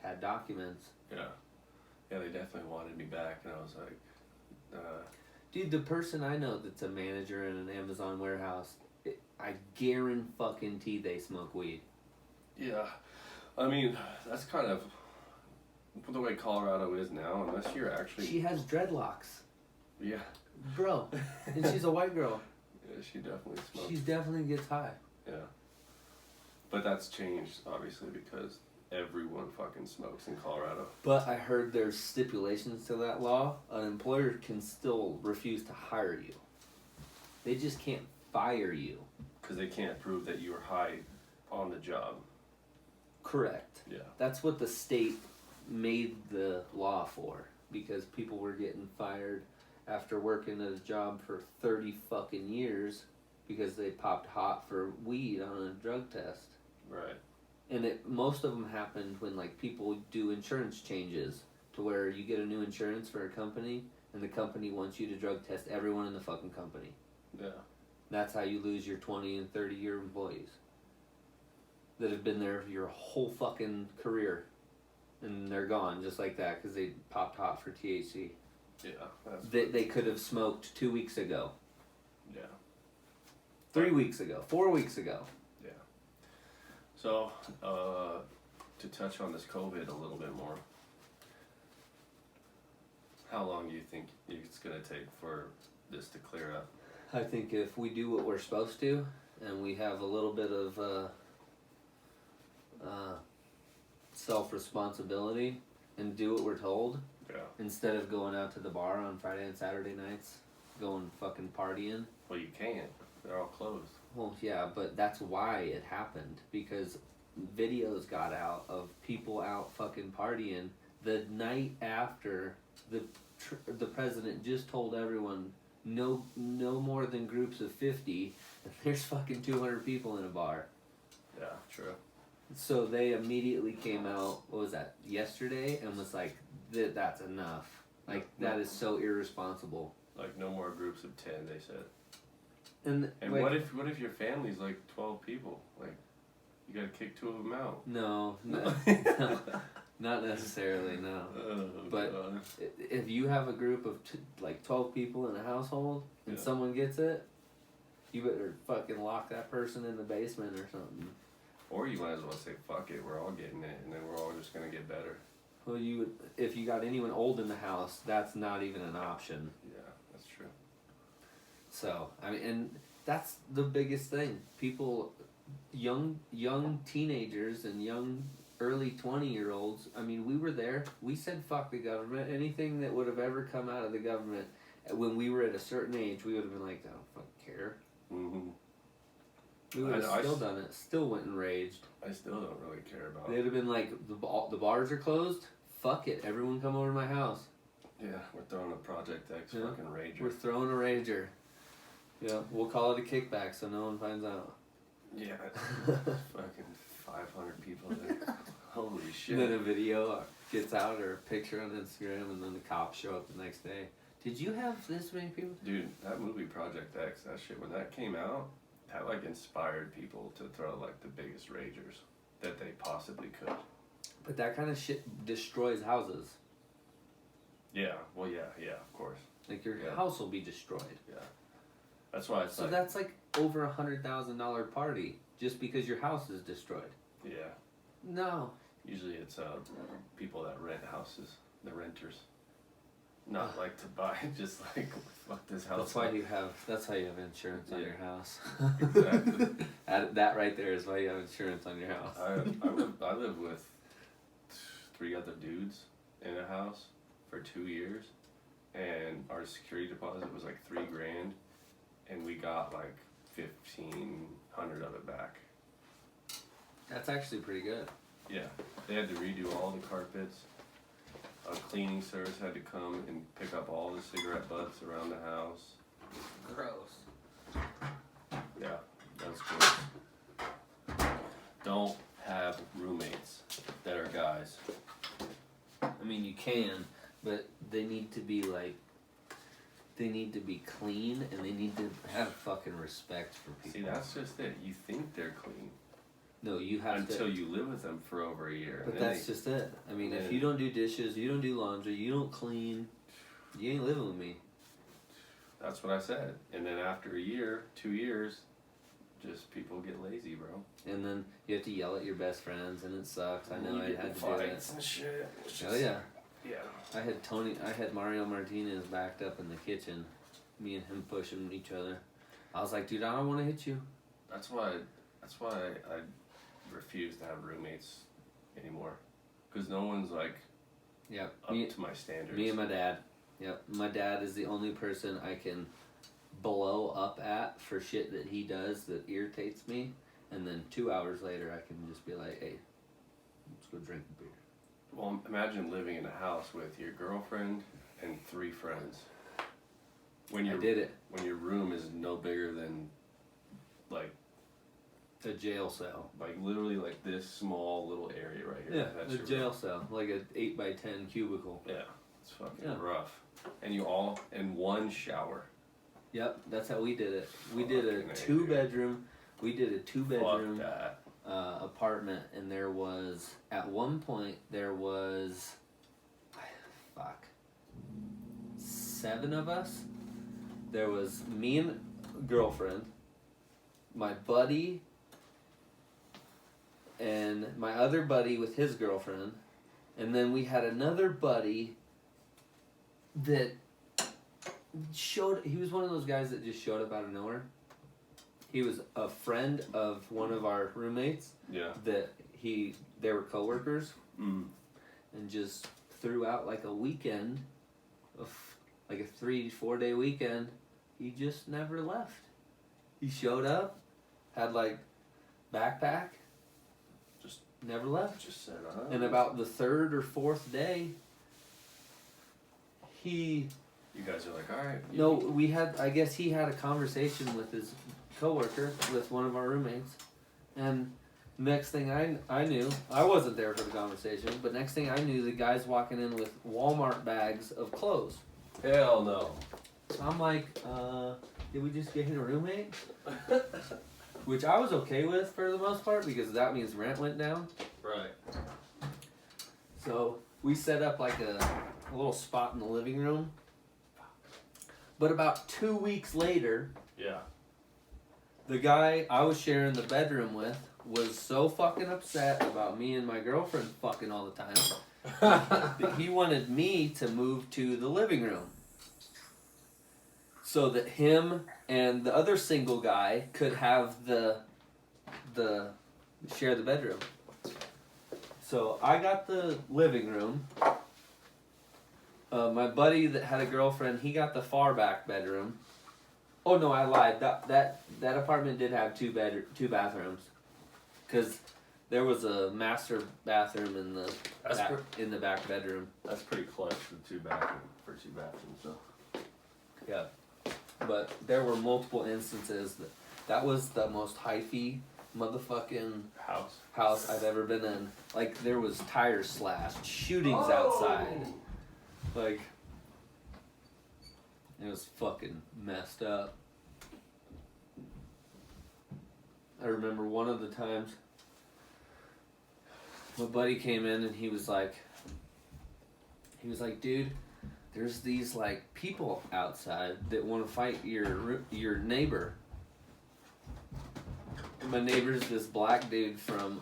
had documents. yeah. Yeah, they definitely wanted me back, and I was like, Dude, the person I know that's a manager in an Amazon warehouse, I guarantee they smoke weed. yeah. I mean, that's kind of the way Colorado is now, unless you're actually... She has dreadlocks. Yeah. Bro. And she's a white girl. Yeah, she definitely smokes. She definitely gets high. Yeah. But that's changed, obviously, because everyone fucking smokes in Colorado. But I heard there's stipulations to that law. An employer can still refuse to hire you. They just can't fire you. Because they can't prove that you were high on the job. Correct. Yeah. That's what the state made the law for. Because people were getting fired after working at a job for 30 fucking years because they popped hot for weed on a drug test. Right. And most of them happened when like people do insurance changes to where you get a new insurance for a company and the company wants you to drug test everyone in the fucking company. Yeah. That's how you lose your 20 and 30 year employees that have been there your whole fucking career, and they're gone just like that because they popped hot for THC. Yeah. They could have smoked 2 weeks ago, Yeah. 3 weeks ago, 4 weeks ago. Yeah. So, to touch on this COVID a little bit more, how long do you think it's going to take for this to clear up? I think if we do what we're supposed to, and we have a little bit of self-responsibility and do what we're told, Yeah. instead of going out to the bar on Friday and Saturday nights, going fucking partying. Well, you can't. They're all closed. Well, yeah, but that's why it happened, because videos got out of people out fucking partying the night after the president just told everyone no more than groups of 50, and there's fucking 200 people in a bar. Yeah, true. So they immediately came out, what was that, yesterday, and was like, that's enough. Like, that is so irresponsible. Like, no more groups of 10, they said. And And what if your family's like 12 people? Like, you gotta kick 2 of them out. No, no, not necessarily, no. Oh, But God. if you have a group of like 12 people in a household and Yeah. someone gets it, you better fucking lock that person in the basement or something. Or you might as well say, fuck it, we're all getting it, and then we're all just gonna get better. Well, if you got anyone old in the house, that's not even an option. Yeah, that's true. So, I mean, and that's the biggest thing. People, young teenagers and young early 20-year-olds, I mean, we were there. We said fuck the government. Anything that would have ever come out of the government when we were at a certain age, we would have been like, I don't fucking care. Mm-hmm. We would have I still done it. Still went and raged. I still don't really care about They'd have been like, the bars are closed. Fuck it. Everyone come over to my house. Yeah, we're throwing a Project X Yeah. fucking rager. We're throwing a rager. Yeah, we'll call it a kickback so no one finds out. Yeah, fucking 500 people there. Holy shit. And then a video gets out or a picture on Instagram, and then the cops show up the next day. Did you have this many people? Dude, that movie Project X, that shit, when that came out, that like inspired people to throw like the biggest ragers that they possibly could. But that kind of shit destroys houses. Yeah, well, yeah, of course. Like your Yeah. house will be destroyed. Yeah. That's why it's So like, that's like over $100,000 party just because your house is destroyed. yeah. No, Usually it's people that rent houses, the renters. Not like to buy, just like fuck this house. That's why you have insurance on your house. Exactly. That right there is why you have insurance on your house. I live with 3 other dudes in a house for 2 years, and our security deposit was like $3,000, and we got like 1,500 of it back. That's actually pretty good. Yeah, they had to redo all the carpets. A cleaning service had to come and pick up all the cigarette butts around the house. Gross. Yeah, that's gross. Don't have roommates that are guys. I mean, you can, but they need to be like, they need to be clean, and they need to have fucking respect for people. See, that's just it. You think they're clean No, you have until to. you live with them for over a year. But and then that's just it. I mean, if then- you don't do dishes, you don't do laundry, you don't clean, you ain't living with me. That's what I said. And then after a year, 2 years, just people get lazy, bro. And then you have to yell at your best friends, and it sucks. I know You I get had in to do it. fights and shit. It's Oh just- yeah. Yeah. I had Mario Martinez backed up in the kitchen, me and him pushing each other. I was like, dude, I don't want to hit you. That's why I refuse to have roommates anymore, because no one's like Yep. up to my standards. Me and my dad. Yep. My dad is the only person I can blow up at for shit that he does that irritates me, and then 2 hours later I can just be like, hey, let's go drink a beer. Well, imagine living in a house with your girlfriend and 3 friends. When I your did it. when your room is no bigger than like A jail cell. literally like this small little area right here. Yeah, That's a your jail room. cell, like an 8x10 cubicle. Yeah, it's fucking Yeah. rough. And you all in one shower. Yep, that's how we did it. We did a Fucking A, 2-bedroom. We did a 2-bedroom Fuck that. apartment, and there was at one point there was 7 of us. There was me and girlfriend, my buddy, and my other buddy with his girlfriend, and then we had another buddy that he was one of those guys that just showed up out of nowhere. He was a friend of one of our roommates Yeah. that they were coworkers, Mm. and just threw out like a weekend of like a 3-4 day weekend. He just never left. He showed up, had like backpack, Just never left. Just said, And about the 3rd or 4th day, he you guys are like, all right. I guess he had a conversation with his coworker, with one of our roommates, and next thing I knew, I wasn't there for the conversation, but next thing I knew, the guy's walking in with Walmart bags of clothes. Hell no. So I'm like, did we just get him a roommate? Which I was okay with for the most part, because that means rent went down. Right. So we set up like a little spot in the living room. But about 2 weeks later, Yeah. the guy I was sharing the bedroom with was so fucking upset about me and my girlfriend fucking all the time that he wanted me to move to the living room so that him and the other single guy could have the share the bedroom. So I got the living room. My buddy that had a girlfriend, he got the far back bedroom. Oh no, I lied. That apartment did have 2 bathrooms, because there was a master bathroom in the in the back bedroom. That's pretty clutch for 2 bathrooms. So. Yeah, but there were multiple instances that was the most hyphy motherfucking house I've ever been in. Like there was tires slashed, shootings outside. Like it was fucking messed up. I remember one of the times my buddy came in and he was like, dude, there's these like people outside that want to fight your neighbor. My neighbor's this black dude from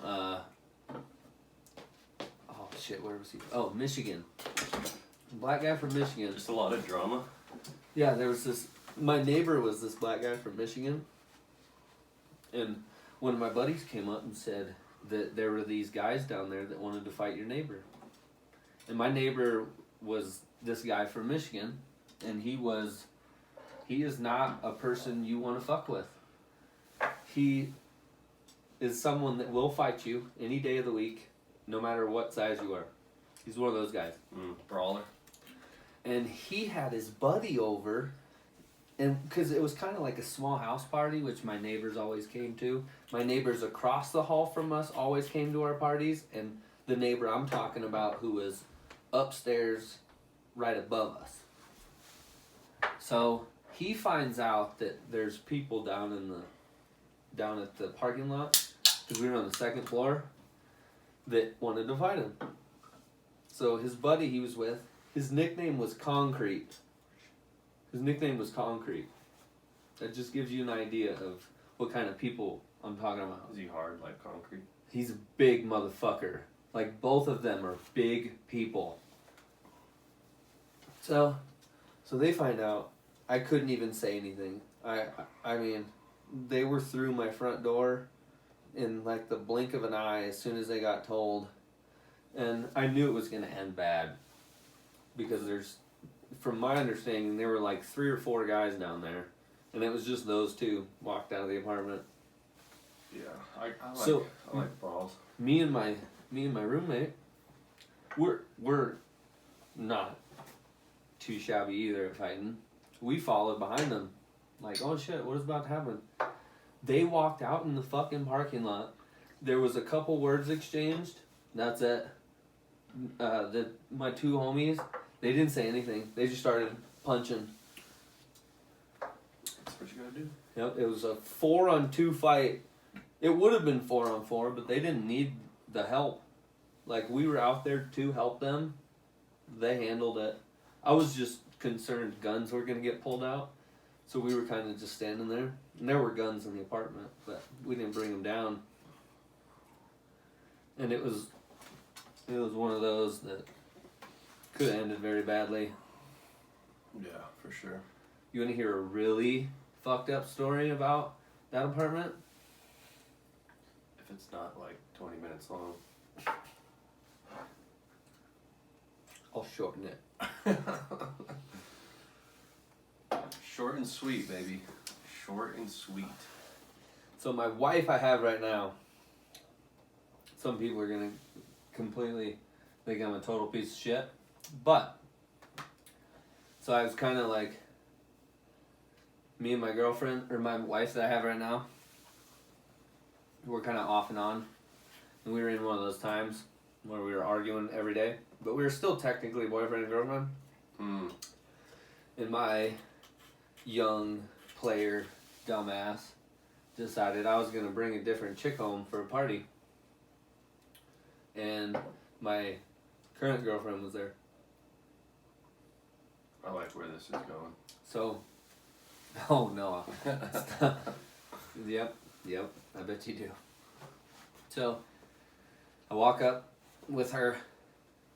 shit, where was he? Oh, Michigan. Black guy from Michigan. Just a lot of drama. Yeah, there was this. My neighbor was this black guy from Michigan, and one of my buddies came up and said that there were these guys down there that wanted to fight your neighbor. And my neighbor was this guy from Michigan, and he is not a person you want to fuck with. He is someone that will fight you any day of the week, no matter what size you are. He's one of those guys. Brawler. And he had his buddy over, and because it was kind of like a small house party, which my neighbors always came to. My neighbors across the hall from us always came to our parties, and the neighbor I'm talking about who was upstairs right above us. So he finds out that there's people down at the parking lot, because we were on the second floor, that wanted to fight him. So his buddy he was with, his nickname was Concrete. His nickname was Concrete. That just gives you an idea of what kind of people I'm talking about. Is he hard like concrete? He's a big motherfucker. Like, both of them are big people. So they find out. I couldn't even say anything. I mean, they were through my front door in like the blink of an eye as soon as they got told. And I knew it was going to end bad. Because from my understanding, there were like 3 or 4 guys down there. And it was just those two walked out of the apartment. Yeah, I like brawls. Me and my roommate, we're not too shabby either at fighting. We followed behind them, like, oh shit, what is about to happen? They walked out in the fucking parking lot. There was a couple words exchanged. That's it. My 2 homies, they didn't say anything. They just started punching. That's what you gotta do. Yep, it was a 4-on-2 fight. It would have been 4-on-4, but they didn't need the help. Like, we were out there to help them. They handled it. I was just concerned guns were going to get pulled out. So we were kind of just standing there. And there were guns in the apartment, but we didn't bring them down. And it was one of those that could have ended very badly. Yeah, for sure. You want to hear a really fucked up story about that apartment? If it's not like 20 minutes long. I'll shorten it. Short and sweet, baby. Short and sweet. So my wife I have right now, some people are going to completely think I'm a total piece of shit. But, so I was kind of like, me and my girlfriend, or my wife that I have right now, we're kind of off and on. And we were in one of those times where we were arguing every day. But we were still technically boyfriend and girlfriend. And my young player, dumbass, decided I was going to bring a different chick home for a party. And my current girlfriend was there. I like where this is going. So, oh no. Yep, I bet you do. So, I walk up with her,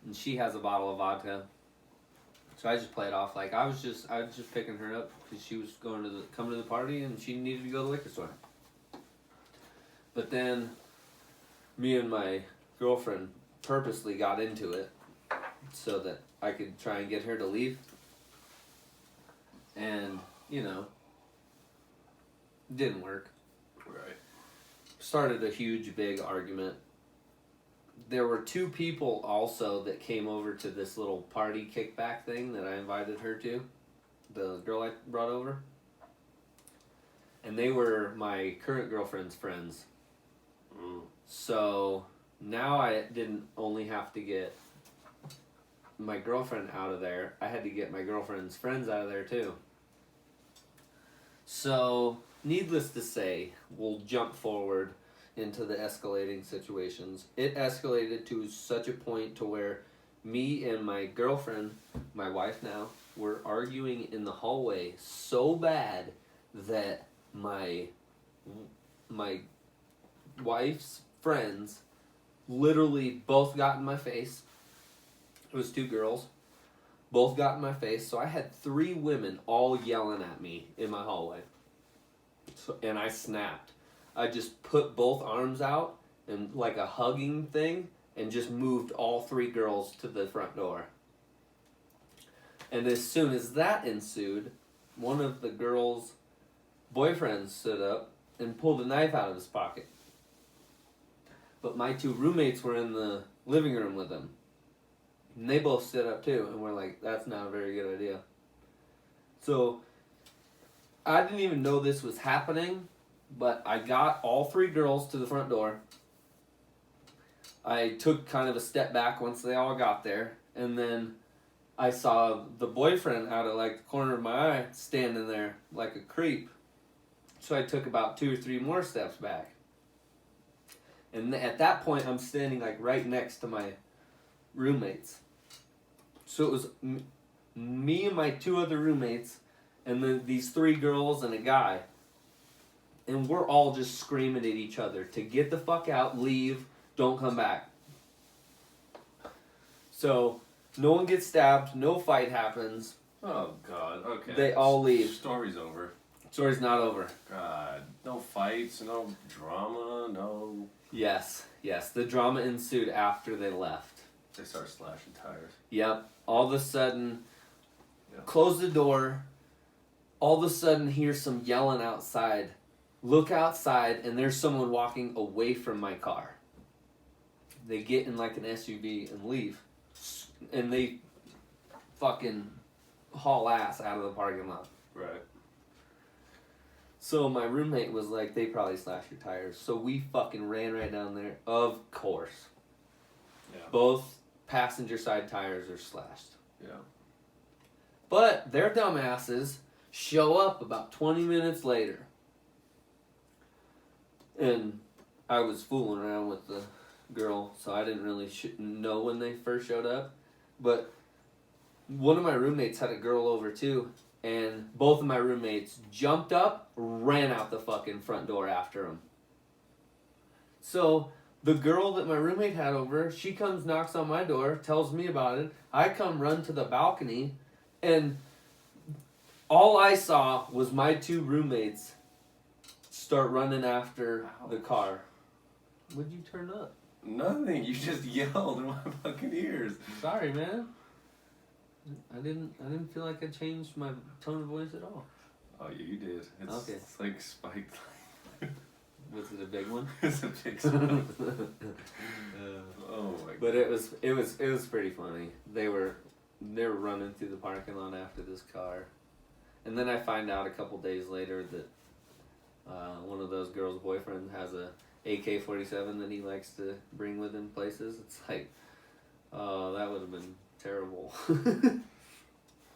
and she has a bottle of vodka. So I just play it off like I was just picking her up because she was coming to the party and she needed to go to the liquor store. But then, me and my girlfriend purposely got into it so that I could try and get her to leave. And, didn't work. Right. Started a huge, big argument. There were 2 people also that came over to this little party kickback thing that I invited her to. The girl I brought over. And they were my current girlfriend's friends. So now I didn't only have to get my girlfriend out of there. I had to get my girlfriend's friends out of there too. So, needless to say, we'll jump forward into the escalating situations. It escalated to such a point to where me and my girlfriend, my wife now, were arguing in the hallway so bad that my wife's friends literally both got in my face It was 2 girls. Both got in my face, so I had 3 women all yelling at me in my hallway. And I snapped. I just put both arms out and like a hugging thing and just moved all 3 girls to the front door. And as soon as that ensued, one of the girls' boyfriends stood up and pulled a knife out of his pocket. But my 2 roommates were in the living room with him. And they both stood up too, and we're like, that's not a very good idea. So, I didn't even know this was happening, but I got all 3 girls to the front door. I took kind of a step back once they all got there, and then I saw the boyfriend out of like the corner of my eye standing there like a creep. So I took about 2 or 3 more steps back. And at that point, I'm standing like right next to my roommates. So it was me and my 2 other roommates, and then these 3 girls and a guy. And we're all just screaming at each other to get the fuck out, leave, don't come back. So no one gets stabbed, no fight happens. Oh God. Okay. They all leave. Story's over. Story's not over. God. No fights. No drama. No. Yes. The drama ensued after they left. They start slashing tires. Yep. All of a sudden, Yeah. close the door. All of a sudden, hear some yelling outside. Look outside, and there's someone walking away from my car. They get in like an SUV and leave. And they fucking haul ass out of the parking lot. Right. So my roommate was like, they probably slashed your tires. So we fucking ran right down there. Of course. Yeah. Both passenger side tires are slashed. Yeah. But their dumbasses show up about 20 minutes later. And I was fooling around with the girl, so I didn't really know when they first showed up. But one of my roommates had a girl over too, and both of my roommates jumped up, ran out the fucking front door after them. So the girl that my roommate had over, she comes, knocks on my door, tells me about it. I come run to the balcony, and all I saw was my 2 roommates start running after the car. What'd you turn up? Nothing. You just yelled in my fucking ears. Sorry, man. I didn't feel like I changed my tone of voice at all. Oh yeah, you did. It's, Okay. It's like spiked. Was it a big one? It's a big spike. Oh my God. But it was pretty funny. They were running through the parking lot after this car, and then I find out a couple days later that one of those girls' boyfriend has a AK-47 that he likes to bring with him places. It's like, oh, that would have been terrible.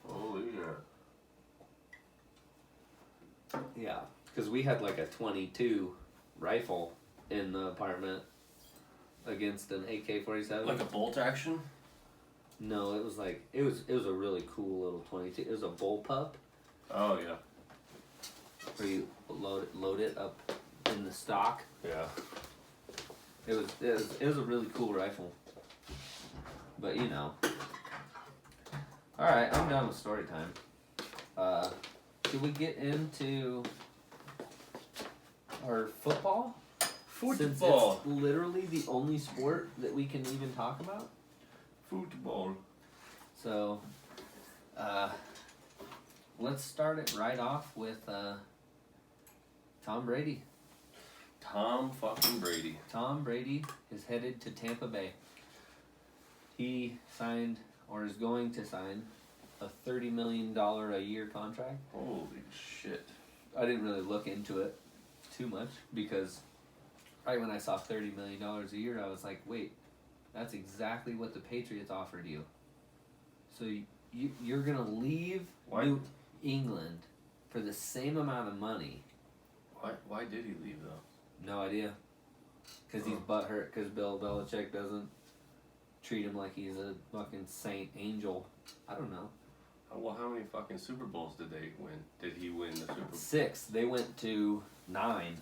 Holy yeah. Yeah, because we had like a .22 rifle in the apartment against an AK-47. Like a bolt action? No, it was like it was a really cool little .22. It was a bullpup Oh yeah. where you load it up in the stock. Yeah. It was a really cool rifle. But you know. All right, I'm done with story time. Should we get into our football? Since Football. it's literally the only sport that we can even talk about. Football. So, let's start it right off with Tom Brady. Tom fucking Brady. Tom Brady is headed to Tampa Bay. He signed, or is going to sign, a $30 million a year contract. Holy shit. I didn't really look into it too much because right when I saw $30 million a year, I was like, wait, that's exactly what the Patriots offered you. So you're going to leave Why? New England for the same amount of money. Why did he leave though? No idea. Because he's butthurt because Bill Belichick doesn't treat him like he's a fucking saint angel. I don't know. Well, how many fucking Super Bowls did they win? Did he win the Super Bowl? 6. They went to 9.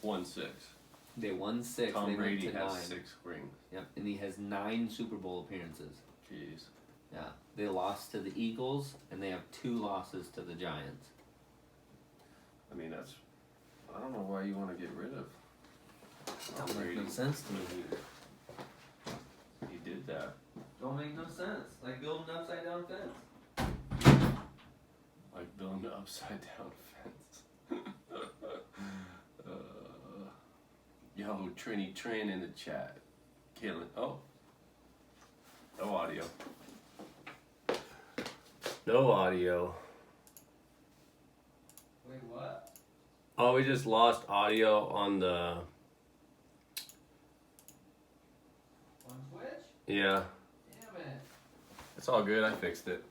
1-6. They won 6. Tom they Brady went to has 9. 6 rings. Yep, and he has 9 Super Bowl appearances. Jeez. Yeah, they lost to the Eagles, and they have 2 losses to the Giants. I mean, that's. I don't know why you want to get rid of. Don't make no Brady. sense to me. He did that. Don't make no sense. Like building an upside down fence. Like building an upside down fence. Yo, Trini Trin in the chat. Killing. Oh. No audio. No audio. Wait, what? Oh, we just lost audio on the. On Twitch? Yeah. Damn it. It's all good. I fixed it.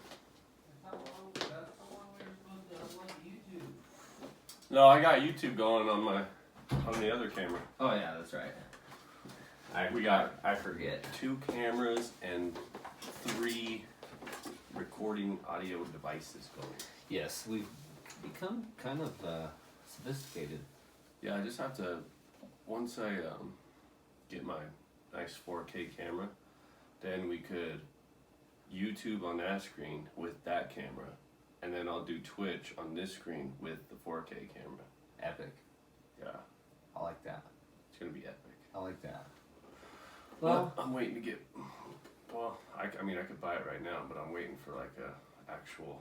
That's how long we were supposed to upload to YouTube. No, I got YouTube going on the other camera. Oh yeah, that's right. I forget. 2 cameras and 3 recording audio devices going. Yes, we've become kind of sophisticated. Yeah, I just have to, once I get my nice 4K camera, then we could YouTube on that screen with that camera, and then I'll do Twitch on this screen with the 4K camera. Epic. Yeah, I like that. it's gonna be epic. I like that. Well, Well, I'm waiting to get. Well, I mean, I could buy it right now, but I'm waiting for like a actual.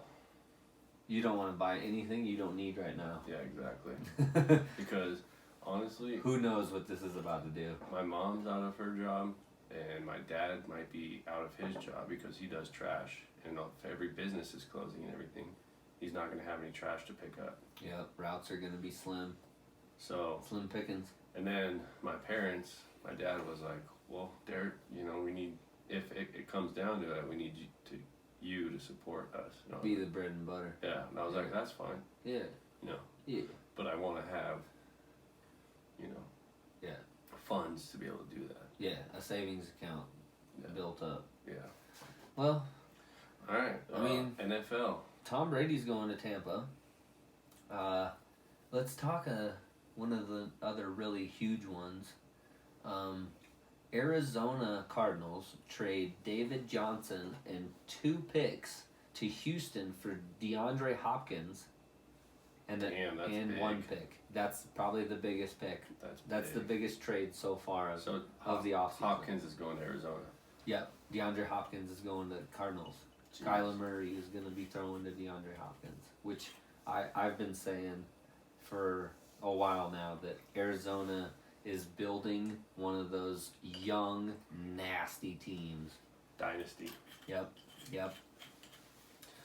you don't want to buy anything you don't need right now. Yeah, exactly. Because honestly, Who knows what this is about to do? my mom's out of her job, and my dad might be out of his job because he does trash, and if every business is closing and everything, he's not gonna have any trash to pick up. Yep, routes are gonna be slim So, pickings. and then my parents, my dad was like, "Well, Derek, we need if it comes down to it, we need you to support us." Be the bread and butter. Yeah, and I was like, "That's fine." Yeah. No. Yeah. But I want to have, Yeah. funds to be able to do that. Yeah, a savings account Yeah. built up. Yeah. Well, All right. I mean- NFL. Tom Brady's going to Tampa. Let's talk one of the other really huge ones. Arizona Cardinals trade David Johnson and 2 picks to Houston for DeAndre Hopkins and Damn, that's and big. 1 pick. That's probably the biggest pick. That's the big. biggest trade so far of the offseason. Hopkins is going to Arizona. Yep, DeAndre Hopkins is going to Cardinals. Jeez. Kyler Murray is going to be throwing to DeAndre Hopkins, which I've been saying for a while now that Arizona is building one of those young, nasty teams. Dynasty. Yep.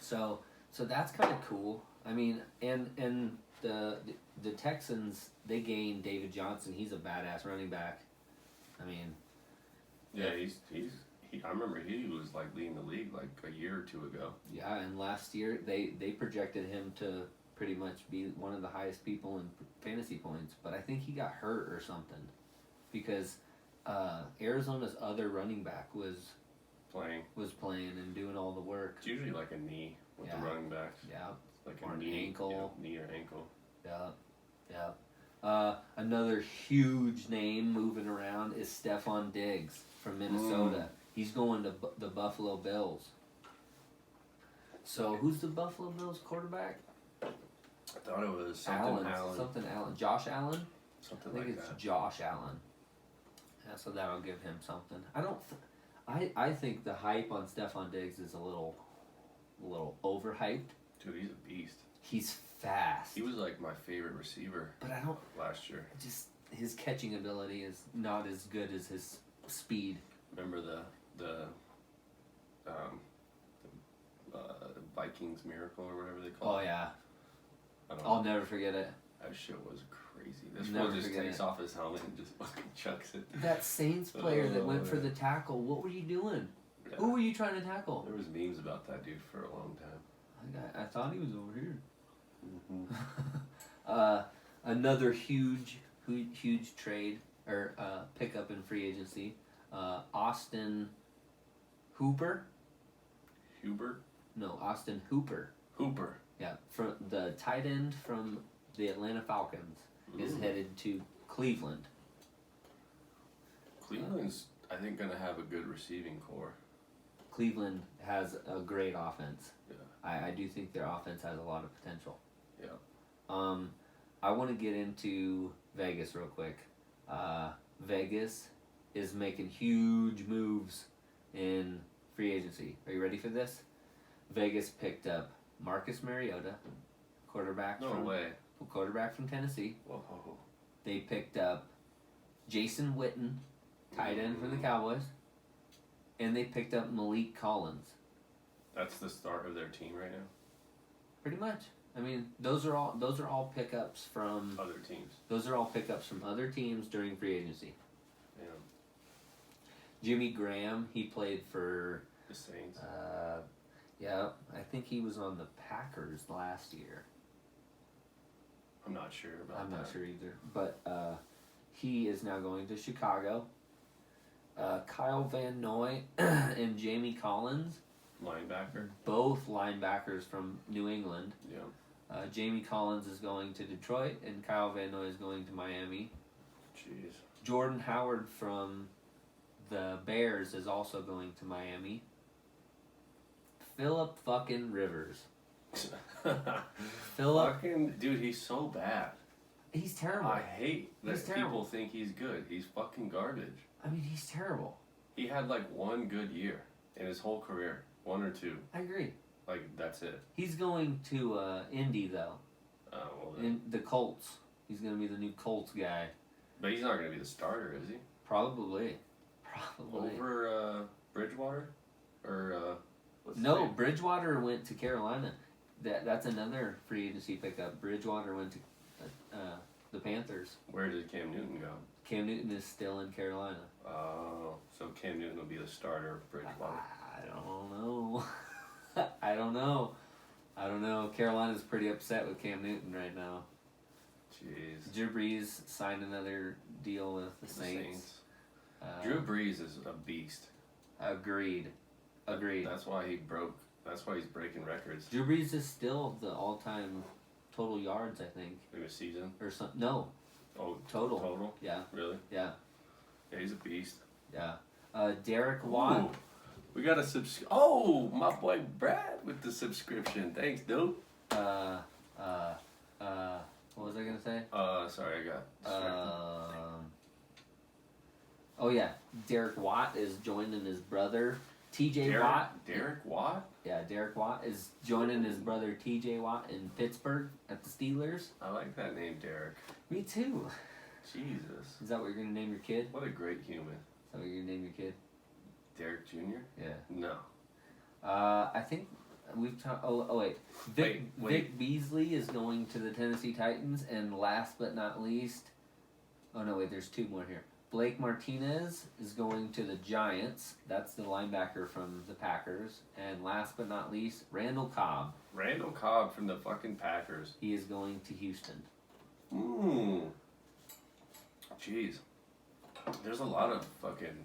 So that's kind of cool. I mean, and the Texans, they gained David Johnson. He's a badass running back. I mean, Yeah, I remember he was like leading the league like a year or 2 ago. yeah, and last year they projected him to pretty much be one of the highest people in fantasy points, but I think he got hurt or something because Arizona's other running back was playing and doing all the work. It's usually like a knee with the Yeah. running backs. Yeah, Like Or a an knee, ankle. knee or ankle. yeah. Another huge name moving around is Stephon Diggs from Minnesota. He's going to the Buffalo Bills. So who's the Buffalo Bills quarterback? I thought it was something Allen. Something Allen. Josh Allen? I Something think like it's that. Josh Allen. Yeah, so that'll give him something. I think the hype on Stephon Diggs is a little overhyped. Dude, he's a beast. He's fast. He was like my favorite receiver But I don't last year. just his catching ability is not as good as his speed. Remember the Vikings miracle or whatever they call Oh it? yeah. I don't I'll know. never forget it. That shit was crazy. This Never fool just forget takes it. off his helmet and just fucking chucks it. That Saints player that went for yeah. the tackle, what were you doing? Yeah. Who were you trying to tackle? There was memes about that dude for a long time. I thought he was over here. Mm-hmm. Another huge trade or pickup in free agency. Austin Hooper. Hubert? No, Austin Hooper. Hooper. Yeah, from the tight end from the Atlanta Falcons is Ooh. headed to Cleveland. Cleveland's, I think, going to have a good receiving core. Cleveland has a great offense. Yeah. I do think their offense has a lot of potential. Yeah. I want to get into Vegas real quick. Vegas is making huge moves in free agency. Are you ready for this? Vegas picked up Marcus Mariota, quarterback from Tennessee. Whoa. They picked up Jason Witten, tight end from the Cowboys, and they picked up Malik Collins. That's the start of their team right now. Pretty much. I mean, those are all pickups from Other teams. Those are all pickups from other teams during free agency. Yeah. Jimmy Graham, he played for The Saints. yeah, I think he was on the Packers last year. I'm not sure about that. I'm not sure either, but he is now going to Chicago. Kyle Van Noy and Jamie Collins, Linebacker. both linebackers from New England. Yeah. Jamie Collins is going to Detroit, and Kyle Van Noy is going to Miami. Jeez. Jordan Howard from the Bears is also going to Miami. Phillip fucking Rivers. Phillip, Fucking dude, he's so bad. he's terrible. I hate that He's terrible. people think he's good. He's fucking garbage. I mean, he's terrible. He had like one good year in his whole career, one or two. I agree. Like that's it. He's going to Indy though. Well, then. In the Colts. He's going to be the new Colts guy. But he's not going to be the starter, is he? Probably. Over Bridgewater, or what's his No, name? Bridgewater went to Carolina. That's another free agency pickup. Bridgewater went to the Panthers. Where did Cam Newton go? Cam Newton is still in Carolina. Oh, so Cam Newton will be the starter of Bridgewater. I don't know. I don't know. Carolina's pretty upset with Cam Newton right now. Jeez. Drew Brees signed another deal with the Saints. Drew Brees is a beast. Agreed. That's why he broke. That's why he's breaking records Drew Brees is still the all-time total yards, I think, in a season. or some. No, Oh, total. Total. Yeah, Really? yeah, Yeah, he's a beast. yeah. Derek Watt. Ooh, we got a Oh, my boy Brad with the subscription. Thanks, dude. What was I gonna say? Sorry, I got distracted. Oh yeah, Derek Watt is joining his brother T.J. Watt. Derek Watt? Yeah, Derek Watt is joining his brother T.J. Watt in Pittsburgh at the Steelers. I like that name, Derek. Me too. Jesus. Is that what you're gonna name your kid? What a great human. Is that what you're gonna name your kid? Derek Jr.? Yeah. No. I think we've talked. Oh wait. Vic Wait. Beasley is going to the Tennessee Titans, and last but not least, oh no, wait, there's two more here. Blake Martinez is going to the Giants. That's the linebacker from the Packers. And last but not least, Randall Cobb. Randall Cobb from the fucking Packers. He is going to Houston. Jeez. There's a lot of fucking.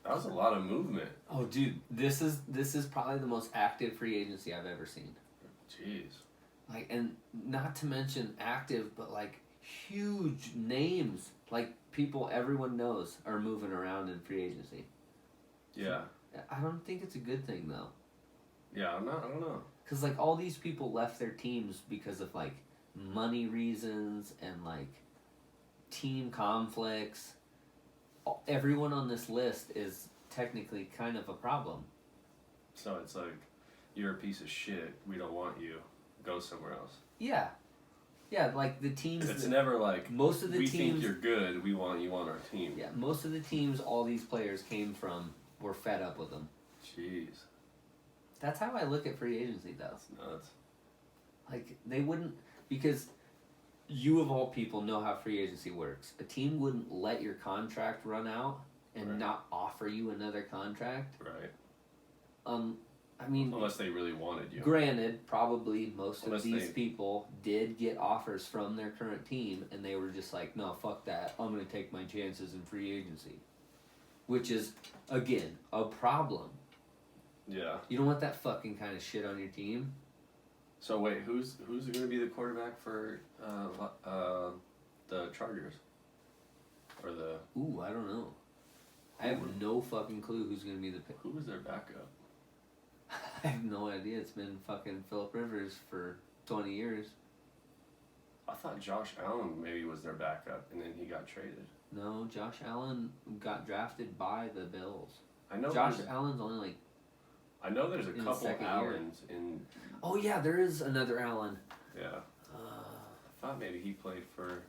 That was a lot of movement. Oh, dude, this is probably the most active free agency I've ever seen. Jeez. Like, and not to mention active, but like huge names, like people everyone knows are moving around in free agency. Yeah. I don't think it's a good thing though, Yeah, I don't know. because like all these people left their teams because of like money reasons and like team conflicts. Everyone on this list is technically kind of a problem. So it's like, you're a piece of shit. We don't want you. Go somewhere else. Yeah, like the teams. It's never like, most of the we teams. think you're good. We want you on our team. Yeah, most of the teams all these players came from were fed up with them. Jeez. That's how I look at free agency, though. That's nuts. Like, they wouldn't, because you of all people know how free agency works. A team wouldn't let your contract run out and Right. not offer you another contract. Right. I mean, Unless they really wanted you. granted, probably most Unless of these they- people did get offers from their current team, and they were just like, no, fuck that. I'm going to take my chances in free agency. Which is, again, a problem. Yeah. You don't want that fucking kind of shit on your team. So wait, who's going to be the quarterback for the Chargers? Or the Ooh, I don't know. I have no fucking clue who's gonna be the pick. Who was their backup? I have no idea. It's been fucking Phillip Rivers for 20 years. I thought Josh Allen maybe was their backup, and then he got traded. No, Josh Allen got drafted by the Bills. I know. Josh Allen's only like. I know there's a in the couple second year. Allens in. Oh yeah, there is another Allen. Yeah. I thought maybe he played for.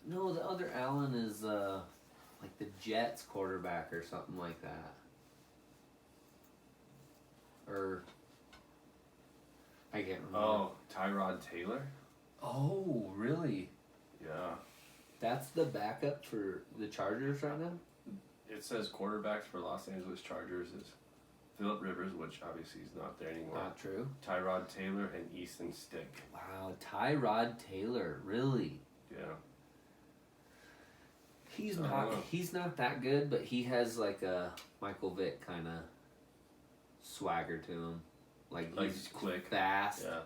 No, the other Allen is like the Jets quarterback or something like that. Or I can't remember. Oh, Tyrod Taylor. Oh, really? Yeah. That's the backup for the Chargers right now? It says quarterbacks for Los Angeles Chargers is Phillip Rivers, which obviously is not there anymore. Not true. Tyrod Taylor and Easton Stick. Wow, Tyrod Taylor, really? Yeah. He's not that good, but he has like a Michael Vick kind of swagger to him. Like he's quick, fast. Yeah.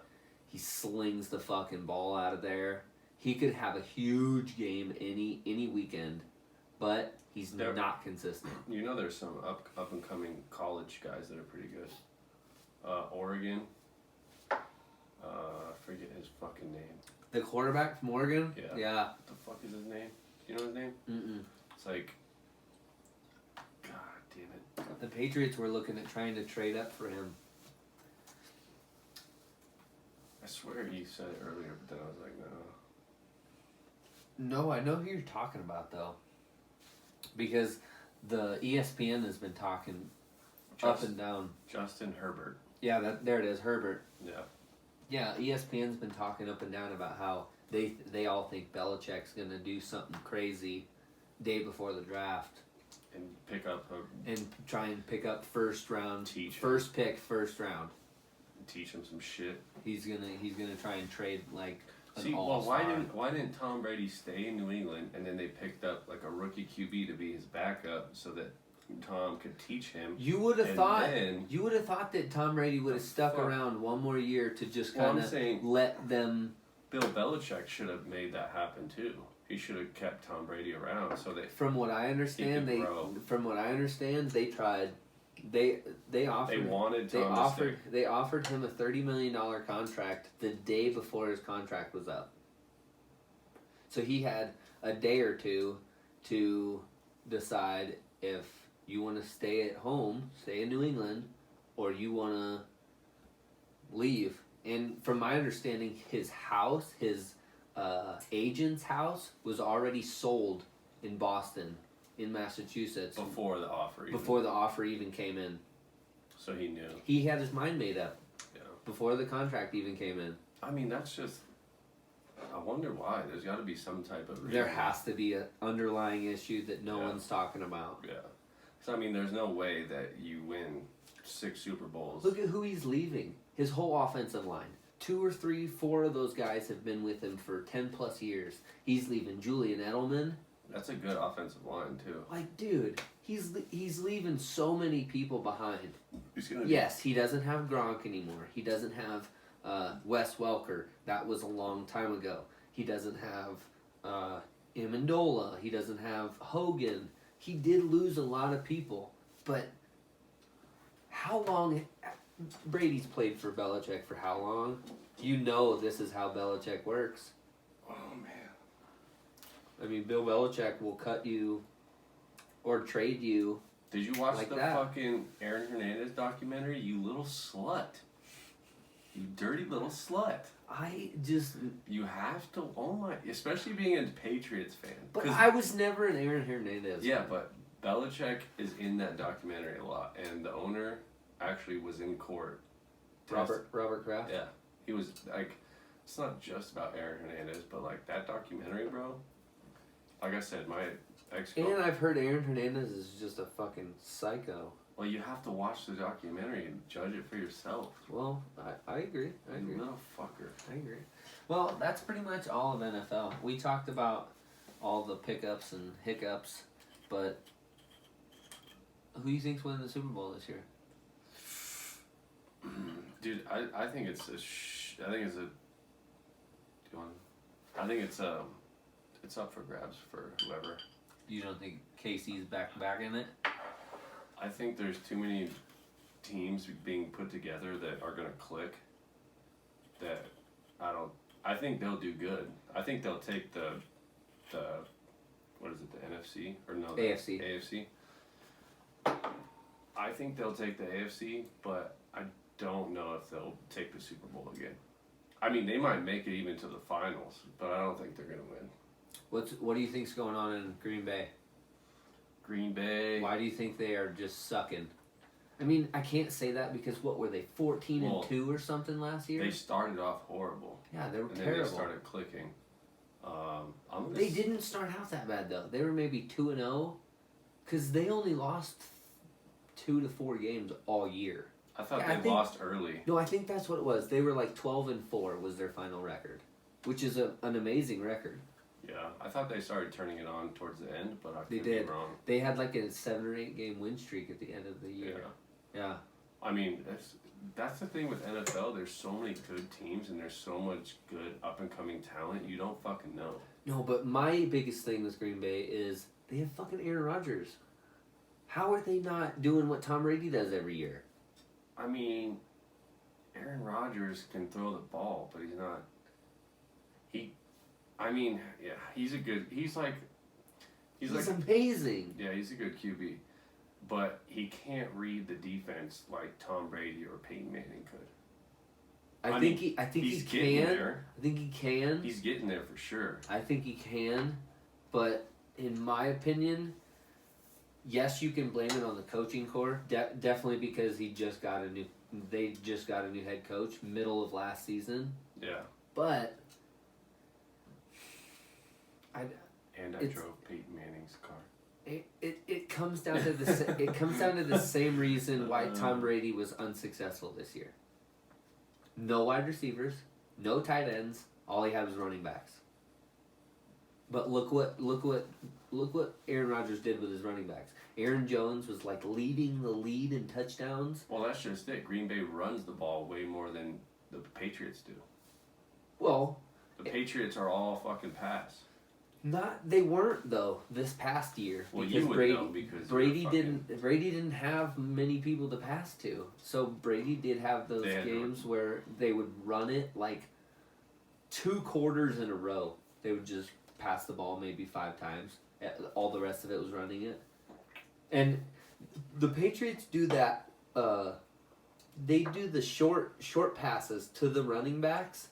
He slings the fucking ball out of there. He could have a huge game any weekend, but he's not consistent. You know, there's some up and coming college guys that are pretty good. Oregon. I forget his fucking name. The quarterback from Oregon? Yeah. Yeah. What the fuck is his name? Do you know his name? Mm-mm. It's like, God damn it. The Patriots were looking at trying to trade up for him. I swear he said it earlier, but then I was like, no. No, I know who you're talking about though, because the ESPN has been talking up and down. Justin Herbert. Yeah, there it is, Herbert. Yeah. Yeah, ESPN's been talking up and down about how they all think Belichick's gonna do something crazy day before the draft And pick up and try and pick up first round, Teach him. first round. Teach him some shit. He's gonna try and trade like an See, well, all-star. why didn't Tom Brady stay in New England and then they picked up like a rookie QB to be his backup so that Tom could teach him? You would have and thought then- you would have thought that Tom Brady would have stuck fuck? around one more year to just Well, I'm kind of saying- let them. Bill Belichick should have made that happen too. He should have kept Tom Brady around so that From what I understand, He could grow. they tried. They offered. they wanted They Tom to offered. stay. They offered him a $30 million contract the day before his contract was up. So he had a day or two to decide if you want to stay at home, stay in New England, or you want to leave. And from my understanding, his house, his agent's house, was already sold in Boston, in Massachusetts, Before the offer. Even. before the offer even came in. So he knew. He had his mind made up Yeah. before the contract even came in. I mean, that's just. I wonder why. There's got to be some type of. There reason. has to be an underlying issue that no Yeah. one's talking about. Yeah. So I mean, there's no way that you win 6 Super Bowls. Look at who he's leaving. His whole offensive line. 2 or 3, 4 of those guys have been with him for 10 plus years. He's leaving Julian Edelman. That's a good offensive line too. Like, dude, he's leaving so many people behind. He's gonna. Yes, he doesn't have Gronk anymore. He doesn't have Wes Welker. That was a long time ago. He doesn't have Amendola. He doesn't have Hogan. He did lose a lot of people, but how long? Brady's played for Belichick for how long? You know this is how Belichick works. Oh man. I mean, Bill Belichick will cut you or trade you. Did you watch Like the that. fucking Aaron Hernandez documentary? You little slut. You dirty little slut. I just, You have to. Oh my. Especially being a Patriots fan. but 'Cause- I was never an Aaron Hernandez. Yeah, but Belichick is in that documentary a lot, and the owner actually was in court. Robert Kraft. Yeah, he was like, it's not just about Aaron Hernandez, but like that documentary, bro. Like I said, my ex. And I've heard Aaron Hernandez is just a fucking psycho. Well, you have to watch the documentary and judge it for yourself. Well, I agree. I You agree. little fucker. I agree. Well, that's pretty much all of NFL. We talked about all the pickups and hiccups, but who do you think's winning the Super Bowl this year? Dude, I think it's I think it's a. Do you want? I think it's up for grabs for whoever. You don't think KC's back in it? I think there's too many teams being put together that are gonna click. That I think they'll do good. I think they'll take the what is it, the NFC or no? AFC. AFC. I think they'll take the AFC, but I don't know if they'll take the Super Bowl again. I mean, they might make it even to the finals, but I don't think they're gonna win. What do you think's going on in Green Bay? Green Bay. Why do you think they are just sucking? I mean, I can't say that because what were they, 14-2 or something last year? They started off horrible. Yeah, they were and terrible. Then they started clicking. They didn't start out that bad though. They were maybe 2-0, because they only lost 2 to 4 games all year. I thought Yeah, they lost early. No, I think that's what it was. They were like 12-4 was their final record, which is an amazing record. Yeah, I thought they started turning it on towards the end, but I They could did. be wrong. They had like a 7 or 8 game win streak at the end of the year. Yeah. I mean, that's the thing with NFL. There's so many good teams and there's so much good up and coming talent. You don't fucking know. No, but my biggest thing with Green Bay is they have fucking Aaron Rodgers. How are they not doing what Tom Brady does every year? I mean, Aaron Rodgers can throw the ball, but he's not. He's amazing. Yeah, he's a good QB, but he can't read the defense like Tom Brady or Peyton Manning could. I think he can. There. I think he can. He's getting there for sure. I think he can, but in my opinion, yes, you can blame it on the coaching core. Definitely because they just got a new head coach middle of last season. Yeah. But I drove Peyton Manning's car. It comes down to the same reason why Tom Brady was unsuccessful this year. No wide receivers, no tight ends. All he had was running backs. But look what Aaron Rodgers did with his running backs. Aaron Jones was like leading the lead in touchdowns. Well, that's just it. Green Bay runs the ball way more than the Patriots do. Well, the Patriots are all fucking pass. They weren't though this past year. Well, because you would know because Brady didn't have many people to pass to. So Brady did have those games where they would run it like 2 quarters in a row. They would just pass the ball maybe 5 times. All the rest of it was running it. And the Patriots do that. They do the short passes to the running backs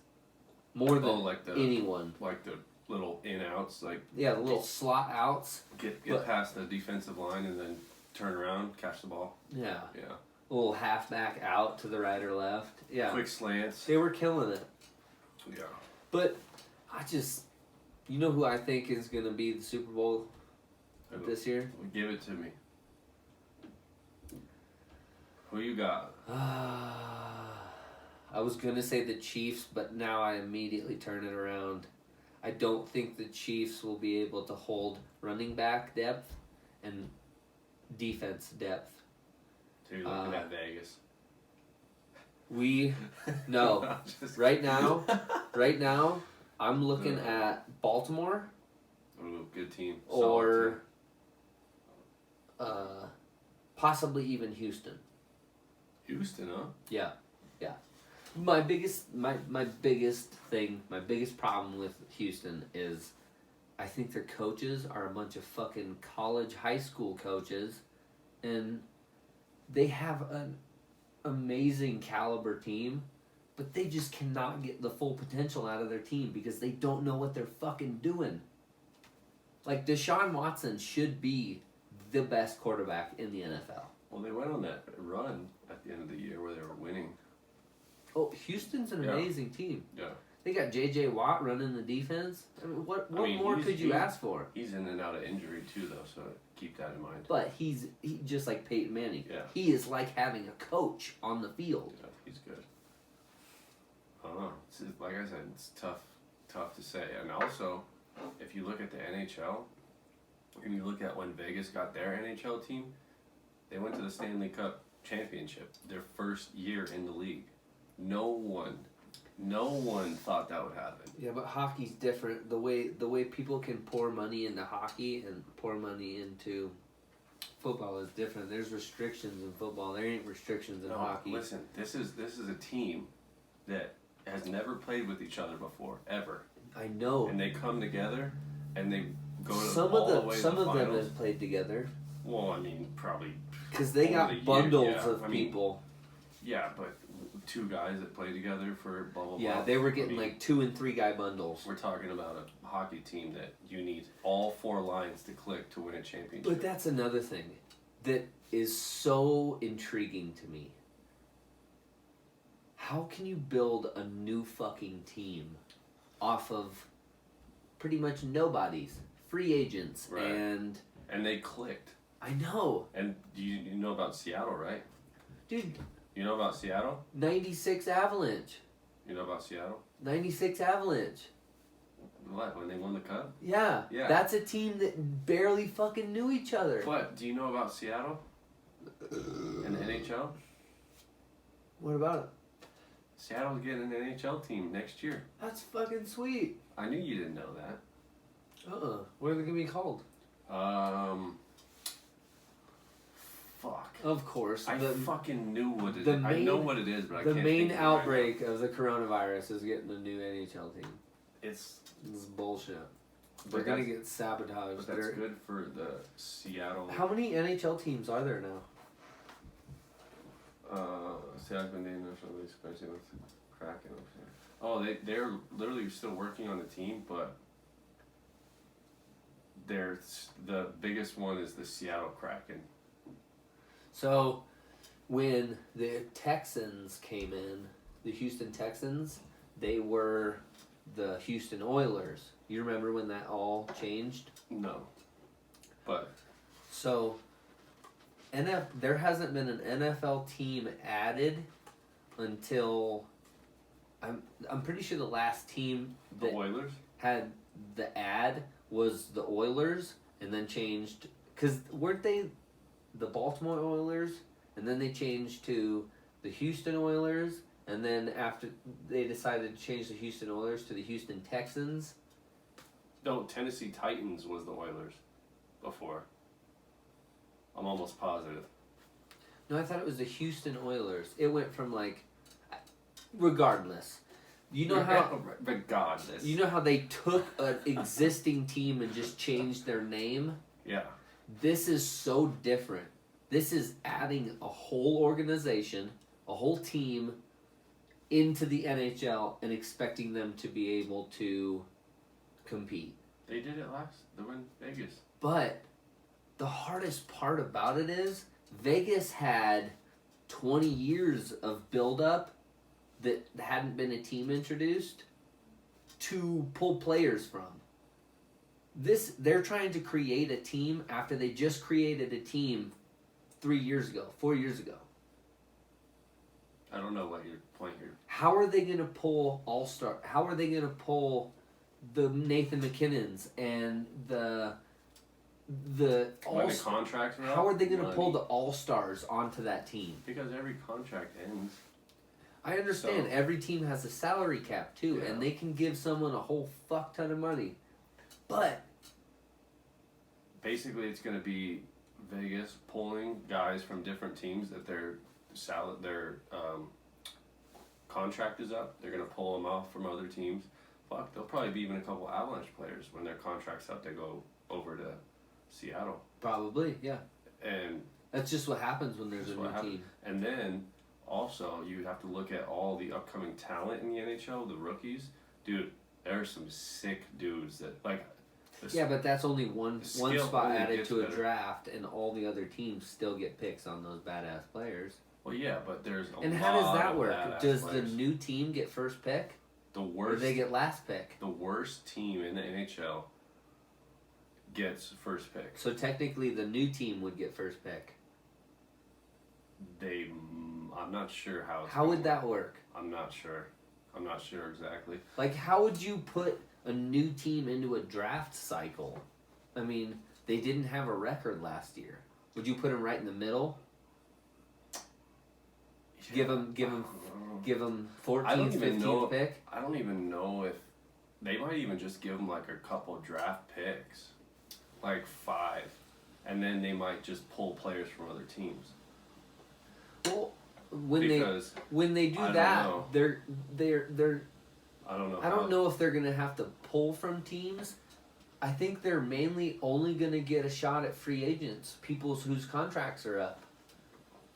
more than anyone. Like the little in-outs, the little slot outs. Get past the defensive line and then turn around, catch the ball. Yeah. Yeah. A little halfback out to the right or left. Yeah. Quick slants. They were killing it. Yeah. But you know who I think is going to be the Super Bowl this year? Give it to me. Who you got? I was going to say the Chiefs, but now I immediately turn it around. I don't think the Chiefs will be able to hold running back depth and defense depth. So you're looking at Vegas. No. Right now, I'm looking at Baltimore. Ooh, good team. Or possibly even Houston. Houston, huh? Yeah. My biggest problem with Houston is I think their coaches are a bunch of fucking college high school coaches, and they have an amazing caliber team, but they just cannot get the full potential out of their team because they don't know what they're fucking doing. Like Deshaun Watson should be the best quarterback in the NFL. Well, they went on that run at the end of the year where they were winning. Oh, Houston's an amazing team. Yeah. They got J.J. Watt running the defense. I mean, what more could you ask for? He's in and out of injury too, though, so keep that in mind. But he just like Peyton Manning. Yeah. He is like having a coach on the field. Yeah, he's good. I don't know. Like I said, it's tough to say. And also, if you look at the NHL, and you look at when Vegas got their NHL team, they went to the Stanley Cup Championship their first year in the league. No one No one thought that would happen. Yeah, but hockey's different. The way people can pour money into hockey and pour money into football is different. There's restrictions in football. There ain't restrictions in hockey. Listen, this is a team that has never played with each other before, ever. I know. And they come together and they go to some all of the way some to the of them finals. have played together Well, I mean, probably because they over got the year, bundles yeah. of I mean, people. Yeah, but two guys that play together for blah blah blah. Yeah, they were I getting mean, like 2 and 3 guy bundles. We're talking about a hockey team that you need all 4 lines to click to win a championship. But that's another thing that is so intriguing to me. How can you build a new fucking team off of pretty much nobodies, free agents, Right. and they clicked. I know, And you know about Seattle, right? dude. You know about Seattle? 96 Avalanche, You know about Seattle? 96 Avalanche. What, when they won the cup? Yeah, Yeah. that's a team that barely fucking knew each other. But do you know about Seattle? In the NHL? What about it? Seattle's getting an NHL team next year. That's fucking sweet. I knew you didn't know that. What are they gonna be called? Fuck. Of course, I the fucking knew what it the is. I know main- what it is, but I the can't main think of it right outbreak of the coronavirus is getting a new NHL team. now. It's This is bullshit. but They're gonna that's- get sabotaged. But that's good for the Seattle. How many NHL teams are there now? Seattle's been named National League especially with Kraken. Oh, they're literally still working on the team, but the biggest one is the Seattle Kraken. So, when the Texans came in, the Houston Texans, they were the Houston Oilers. You remember when that all changed? No, but So, there hasn't been an NFL team added until I'm pretty sure the last team the that Oilers. had the ad was the Oilers, and then changed because weren't they the Baltimore Oilers, and then they changed to the Houston Oilers, and then after they decided to change the Houston Oilers to the Houston Texans. No, Tennessee Titans was the Oilers before. I'm almost positive. No, I thought it was the Houston Oilers. It went from like, regardless, you know how Regardless. you know how they took an existing team and just changed their name. Yeah. This is so different. This is adding a whole organization, a whole team into the NHL and expecting them to be able to compete. They did it they were in Vegas. But the hardest part about it is Vegas had 20 years of build-up that hadn't been a team introduced to pull players from. They're trying to create a team after they just created a team 3 years ago, 4 years ago. I don't know what your point here. How are they going to pull All-Star? How are they going to pull the Nathan McKinnons and the When the contracts are up, How are they going to money. pull the All-Stars onto that team? Because every contract ends. I understand So- every team has a salary cap too, Yeah. and they can give someone a whole fuck ton of money. But Basically, it's going to be Vegas pulling guys from different teams that their contract is up. They're going to pull them off from other teams. Fuck, there'll probably be even a couple Avalanche players when their contract's up. They go over to Seattle, probably, yeah. and That's just what happens when there's a That's new what happens. team. and then also you have to look at all the upcoming talent in the NHL, the rookies. Dude, there's some sick dudes that like. Yeah, but that's only one the skill spot only added gets to a better. draft, and all the other teams still get picks on those badass players. Well, yeah, but there's a And lot how does that of work? badass Does players. the new team get first pick, the or worst they get last pick? the worst team in the NHL gets first pick. So technically, the new team would get first pick. I'm not sure how. It's How gonna would that work? I'm not sure. I'm not sure exactly. Like, how would you put a new team into a draft cycle? I mean, they didn't have a record last year. Would you put them right in the middle? Give him I don't 14th, even know. 15th pick. I don't even know if they might even just give him like a couple draft picks, like 5, and then they might just pull players from other teams. Well, Because when they do I don't that, know. they're I don't know. I don't know if they're gonna have to pull from teams. I think they're mainly only gonna get a shot at free agents, people whose contracts are up.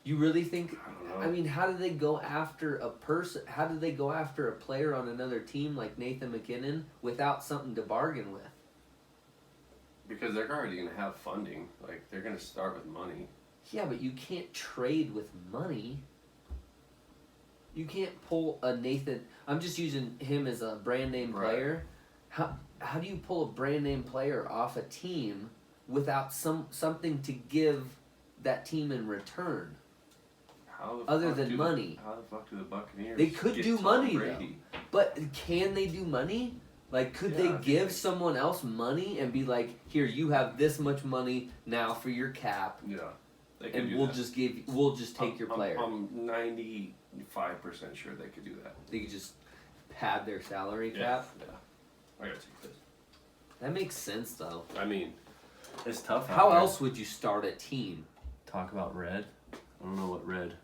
You really think? I don't know. I mean, how do they go after a person? How do they go after a player on another team like Nathan McKinnon without something to bargain with? Because they're already gonna have funding. Like they're gonna start with money. Yeah, but you can't trade with money. You can't pull a Nathan. I'm just using him as a brand name Right. player. How do you pull a brand name player off a team without something to give that team in return? How the Other fuck than do money. How the fuck do the Buccaneers? They could get do Tom money, Brady? But can they do money? Like, could Yeah, they I think give they- someone else money and be like, "Here, you have this much money now for your cap, Yeah, they could and do we'll that. just take your player." I'm 95% sure they could do that. They could just pad their salary Yeah. cap. Yeah. I gotta take this. That makes sense, though. I mean, it's tough. How out there. else would you start a team? Talk about red? I don't know what red.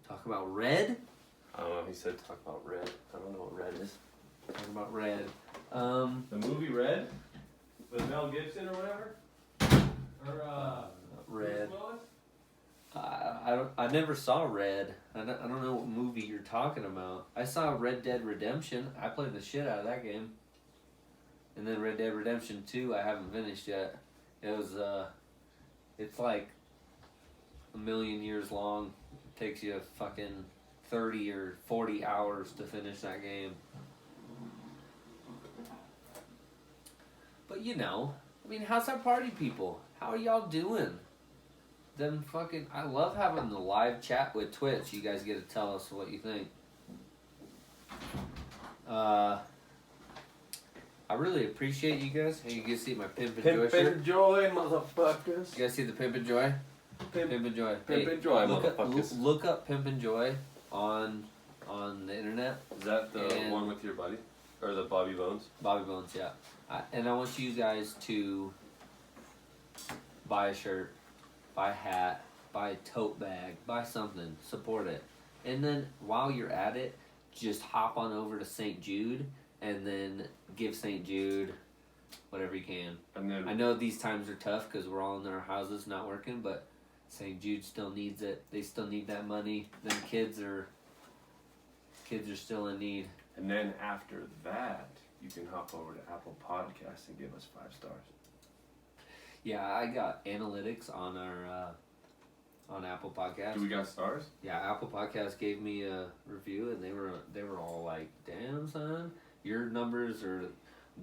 Talk about red. I don't know. He said talk about red. I don't know what red is. Talk about red. The movie Red with Mel Gibson or whatever. Or Red. Bruce Willis? I never saw Red. I don't know what movie you're talking about. I saw Red Dead Redemption. I played the shit out of that game. And then Red Dead Redemption 2 I haven't finished yet. It was it's like a million years long. It takes you fucking 30 or 40 hours to finish that game. But you know, I mean, how's our party people? How are y'all doing? Them fucking, I love having the live chat with Twitch. You guys get to tell us what you think. I really appreciate you guys. Hey, you guys see my Pimp and Joy shirt? Joy, motherfuckers. You guys see the Pimp and Joy? Pimp and Joy. Pimp and Joy, look motherfuckers. look up Pimp and Joy on the internet. Is that the And- one with your buddy? Or the Bobby Bones? Bobby Bones, yeah. And I want you guys to buy a shirt, buy a hat, buy a tote bag, buy something, support it. And then while you're at it, just hop on over to St. Jude and then give St. Jude whatever you can. And then I know these times are tough because we're all in our houses not working, but St. Jude still needs it. They still need that money. Them kids are still in need. And then after that, you can hop over to Apple Podcasts and give us 5 stars. Yeah, I got analytics on our on Apple Podcasts. Do we got stars? Yeah, Apple Podcasts gave me a review, and they were all like, "Damn, son, your numbers are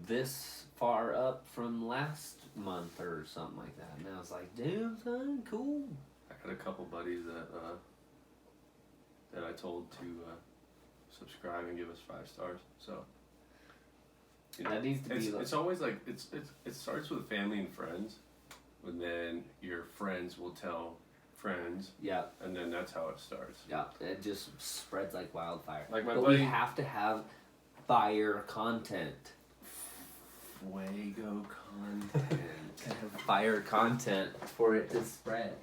this far up from last month or something like that." And I was like, "Damn, son, cool." I got a couple buddies that I told to subscribe and give us 5 stars. So That needs to be. it's always like it starts with family and friends, and then your friends will tell friends, Yeah, and then that's how it starts. yeah. It just spreads like wildfire. Like my but buddy- we have to have fire content. Fuego content. Fire content for it to spread.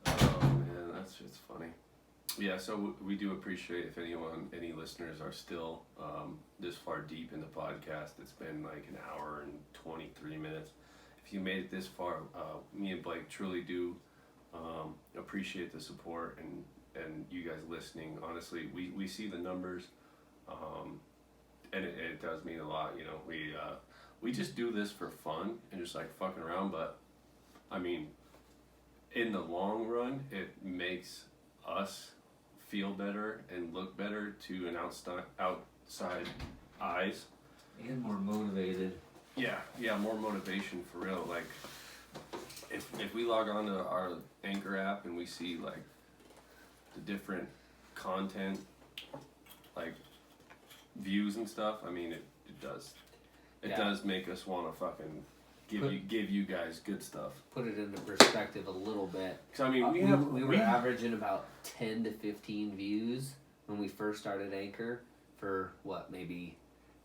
Oh man, that's just funny. Yeah, so we do appreciate if any listeners are still this far deep in the podcast. It's been like an hour and 23 minutes. If you made it this far, me and Blake truly do appreciate the support and you guys listening. Honestly, we see the numbers, and it does mean a lot. You know, we just do this for fun and just like fucking around, but I mean, in the long run, it makes us feel better and look better to an outside eyes. And more motivated. Yeah, more motivation for real. Like, if we log on to our Anchor app and we see like the different content, like views and stuff, I mean, it does Yeah. does make us want to fucking give you guys good stuff. Put it into perspective a little bit. Because I mean, we were averaging about 10 to 15 views when we first started Anchor for maybe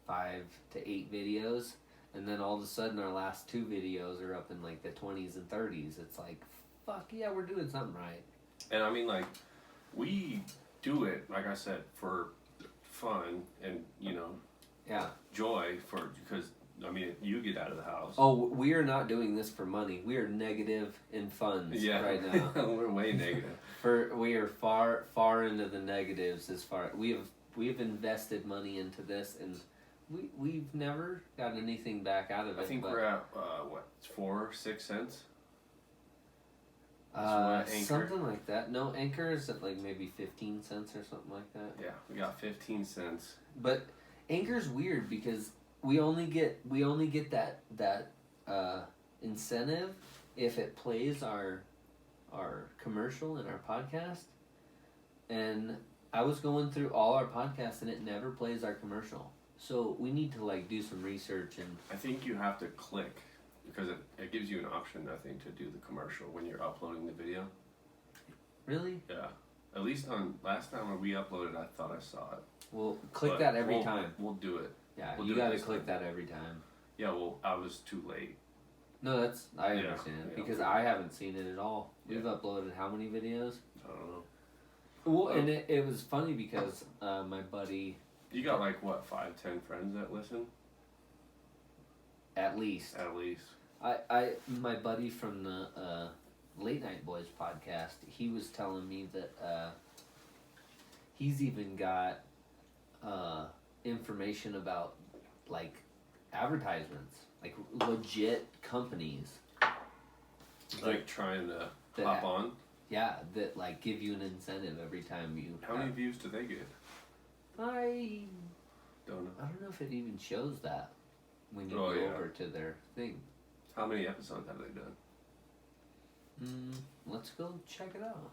5 to 8 videos, and then all of a sudden our last 2 videos are up in like the 20s and 30s. It's like, fuck yeah, we're doing something right. And I mean, like, we do it, like I said, for fun and joy because. I mean, you get out of the house. Oh, we are not doing this for money. We are negative in funds right now. We're way negative. We are far into the negatives as far we have invested money into this, and we've never gotten anything back out of it. I think we're at 4-6 cents. Something like that. No, Anchor is at like maybe 15 cents or something like that. Yeah, we got 15 cents. But Anchor's weird because we only get that incentive if it plays our commercial in our podcast. And I was going through all our podcasts and it never plays our commercial. So we need to like do some research. And I think you have to click because it gives you an option, I think, to do the commercial when you're uploading the video. Really? Yeah. At least on last time when we uploaded, I thought I saw it. Well, click that every time. We'll do it. Yeah, you gotta click that every time. Yeah, well, I was too late. No, I understand because I haven't seen it at all. We've uploaded how many videos? I don't know. Well, and it was funny because my buddy. You got like what 5-10 friends that listen? At least. At least. My buddy from the Late Night Boys podcast, he was telling me that he's even got information about like advertisements, like legit companies, like trying to hop on. Yeah, that like give you an incentive every time you. How many views do they get? I don't know. I don't know if it even shows that when you go over to their thing. How many episodes have they done? Let's go check it out.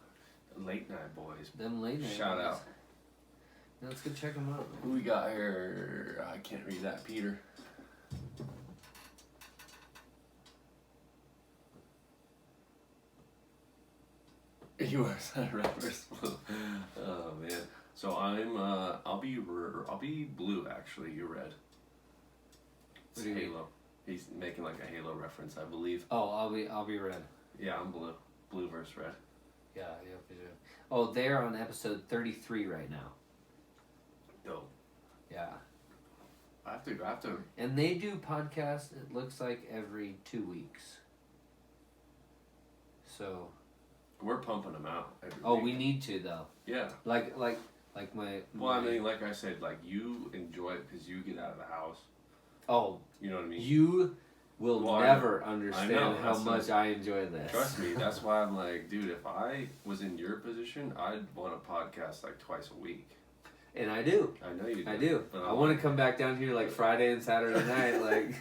Late Night Boys. Them Late Night Shout boys. out. Now let's go check them out. Who we got here? I can't read that. Peter. You are rappers. Oh man. So I'll be blue actually. You're red. It's Halo. He's making like a Halo reference, I believe. Oh, I'll be red. Yeah, I'm blue. Blue versus red. Yeah. Oh, they're on episode 33 right now. Dope. Yeah. I have to. And they do podcasts. It looks like every 2 weeks. So. We're pumping them out. We need to though. Yeah. Like my. Well, I mean, like I said, like you enjoy it because you get out of the house. Oh. You know what I mean? You will never understand how much I enjoy this. Trust me, that's why I'm like, dude, if I was in your position, I'd want a podcast like twice a week. And I do. I know you do. I do. But I want to come back down here like Friday and Saturday night, like.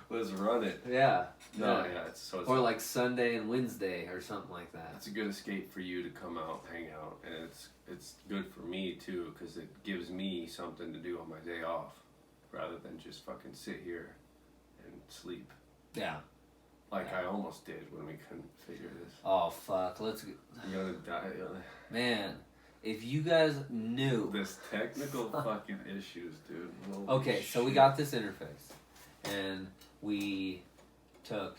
Let's run it. Yeah. No, yeah. It's or like Sunday and Wednesday or something like that. It's a good escape for you to come out, hang out, and it's good for me too because it gives me something to do on my day off, rather than just fucking sit here and sleep. Yeah. Like I almost did when we couldn't figure this. Oh fuck! Let's. You're gonna die. Man. If you guys knew this technical fucking issues, dude. Holy okay, so we got this interface, and we took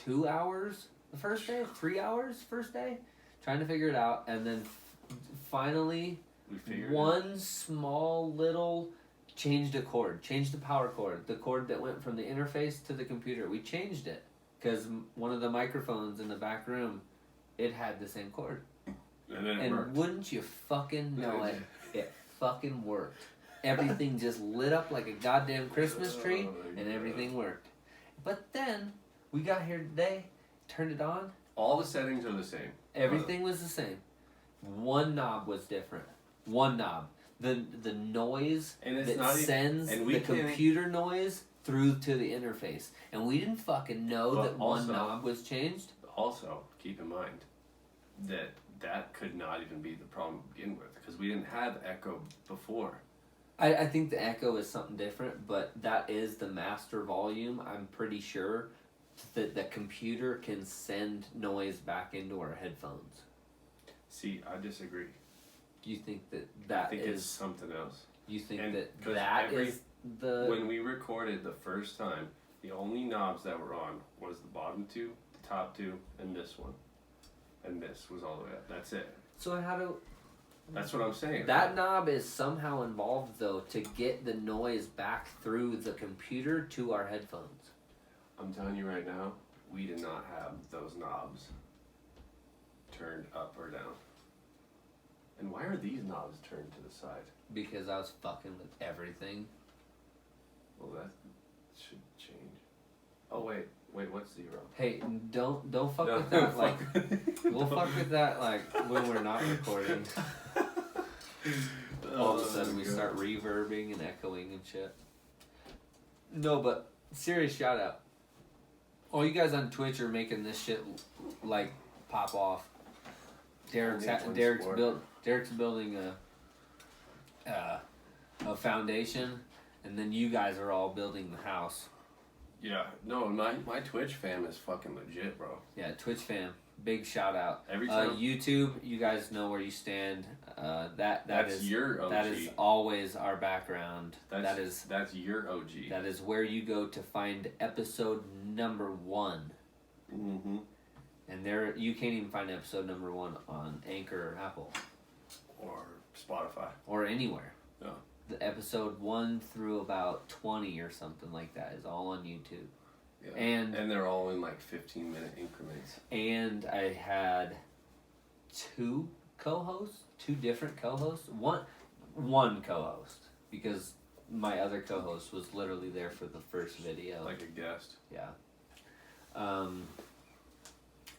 2 hours the first day, 3 hours first day, trying to figure it out, and then finally, we figured one small little changed the power cord, the cord that went from the interface to the computer. We changed it because one of the microphones in the back room, it had the same cord. And then it worked. Wouldn't you fucking know it? It fucking worked. Everything just lit up like a goddamn Christmas tree, and everything worked. But then, we got here today, turned it on. All the settings are the same. Everything was the same. One knob was different. One knob. The noise that sends the computer noise through to the interface. And we didn't fucking know that one knob was changed. Also, keep in mind that could not even be the problem to begin with because we didn't have echo before. I think the Echo is something different, but that is the master volume. I'm pretty sure that the computer can send noise back into our headphones. See, I disagree. Do you think I that think it's is? something else. You think And that 'cause that is the? When we recorded the first time, the only knobs that were on was the bottom two, the top two, and this one. And this was all the way up. That's it. So how do That's what I'm saying. that knob is somehow involved though to get the noise back through the computer to our headphones? I'm telling you right now, we did not have those knobs turned up or down. And why are these knobs turned to the side? Because I was fucking with everything. Well, that should change. Oh wait, what's 0? Hey, don't fuck No, with that. fuck Like with it. we'll fuck with that like when we're not recording. All of a sudden we God. start reverbing and echoing and shit. No, but serious shout out. All you guys on Twitch are making this shit like pop off. Derek's building a foundation, and then you guys are all building the house. Yeah, no, my Twitch fam is fucking legit, bro. Yeah, Twitch fam, big shout out. Every time YouTube, you guys know where you stand. that's your OG. that is always our background. That's your OG. That is where you go to find episode number 1. Mm-hmm. And there, you can't even find episode number 1 on Anchor or Apple Or Spotify. or anywhere. No. The episode 1 through about 20 or something like that is all on YouTube. Yeah. And they're all in like 15-minute increments. And I had 2 different co-hosts. One co-host because my other co-host was literally there for the first video. Like a guest. Yeah.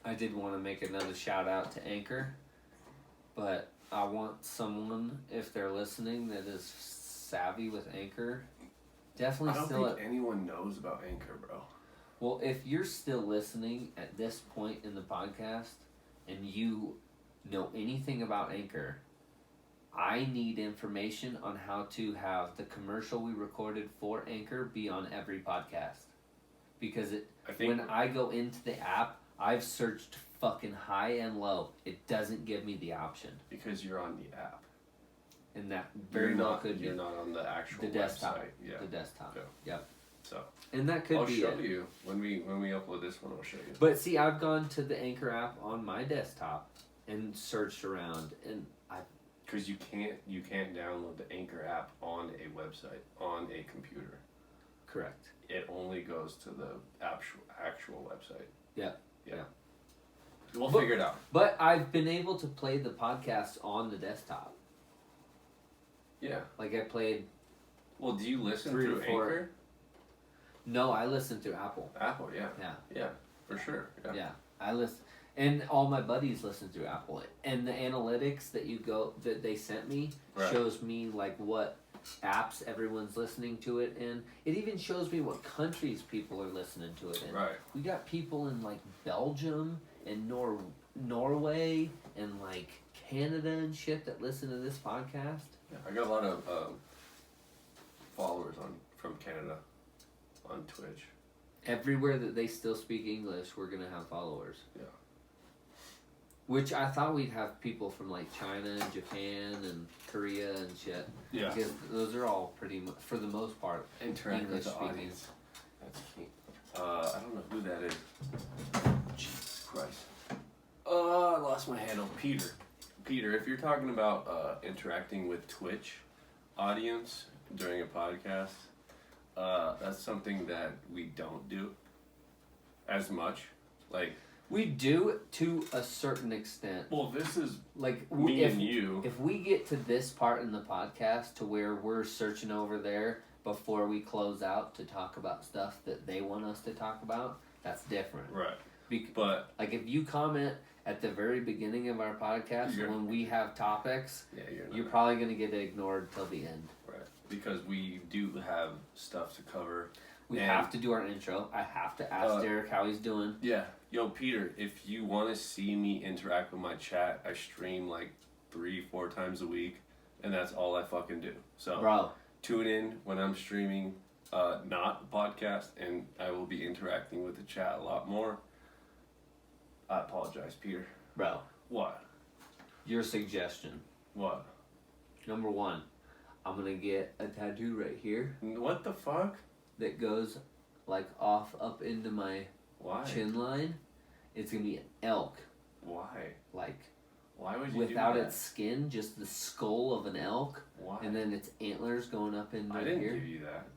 I did want to make another shout out to Anchor, but I want someone, if they're listening, that is savvy with Anchor. Definitely I don't still. think anyone knows about Anchor, bro. Well, if you're still listening at this point in the podcast and you know anything about Anchor, I need information on how to have the commercial we recorded for Anchor be on every podcast. Because when I go into the app, I've searched fucking high and low. It doesn't give me the option. Because you're on the app. And that very well could be. You're not on the actual The desktop. website. Yeah. The desktop. Yeah. Yep. So And that could I'll be show it. you when we upload this one. I'll show you. But see, I've gone to the Anchor app on my desktop and searched around, and Because you can't download the Anchor app on a website on a computer. correct. It only goes to the actual website. Yeah. We'll But- figure it out. But I've been able to play the podcast on the desktop. Yeah. Like I played. Well, do you listen 3 through or 4. Anchor? No, I listen through Apple. Apple, yeah. Yeah. Yeah, for sure. Yeah. Yeah, I listen, and all my buddies listen through Apple. And the analytics that they sent me Right. shows me like what apps everyone's listening to it in. It even shows me what countries people are listening to it in. Right. We got people in like Belgium and Norway and like Canada and shit that listen to this podcast. Yeah, I got a lot of followers from Canada on Twitch. Everywhere that they still speak English, we're gonna have followers. Yeah. Which I thought we'd have people from like China and Japan and Korea and shit. Yeah. Because those are all for the most part, Interact with English the speaking. audience. That's key. I don't know who that is. Jesus Christ. I lost my handle. Peter, if you're talking about interacting with Twitch audience during a podcast, that's something that we don't do as much. Like, we do it to a certain extent. well, this is Like me and you. If we get to this part in the podcast to where we're searching over there before we close out to talk about stuff that they want us to talk about, that's different. Right. But like if you comment at the very beginning of our podcast when we have topics, Yeah, you're probably gonna get ignored till the end. right, because we do have stuff to cover. We And- have to do our intro. I have to ask Derek how he's doing. Yeah, yo, Peter, if you want to see me interact with my chat, I stream like 3-4 times a week, and that's all I fucking do. So Bro, Tune in when I'm streaming, not a podcast, and I will be interacting with the chat a lot more. I apologize, Peter. Bro, What? your suggestion. What? Number one, I'm gonna get a tattoo right here What the fuck? that goes like off up into my Why? chin line. It's gonna be an elk, Why? like Why would you without do that? its skin, just the skull of an elk, Why? and then its antlers going up into I didn't here. give you that.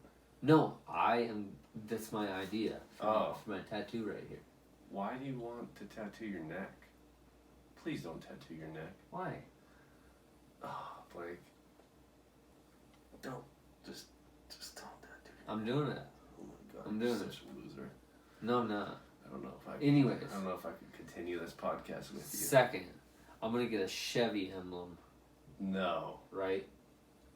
No, I am. That's my idea Oh. for my tattoo right here. Why do you want to tattoo your neck? Please don't tattoo your neck. Why? Oh, Blake. Don't. Just don't tattoo your I'm doing it. Oh my god. I'm you're doing such a loser. No, I'm not. I don't know if I Anyways. I don't know if I could continue this podcast with you. Second, I'm gonna get a Chevy emblem No. right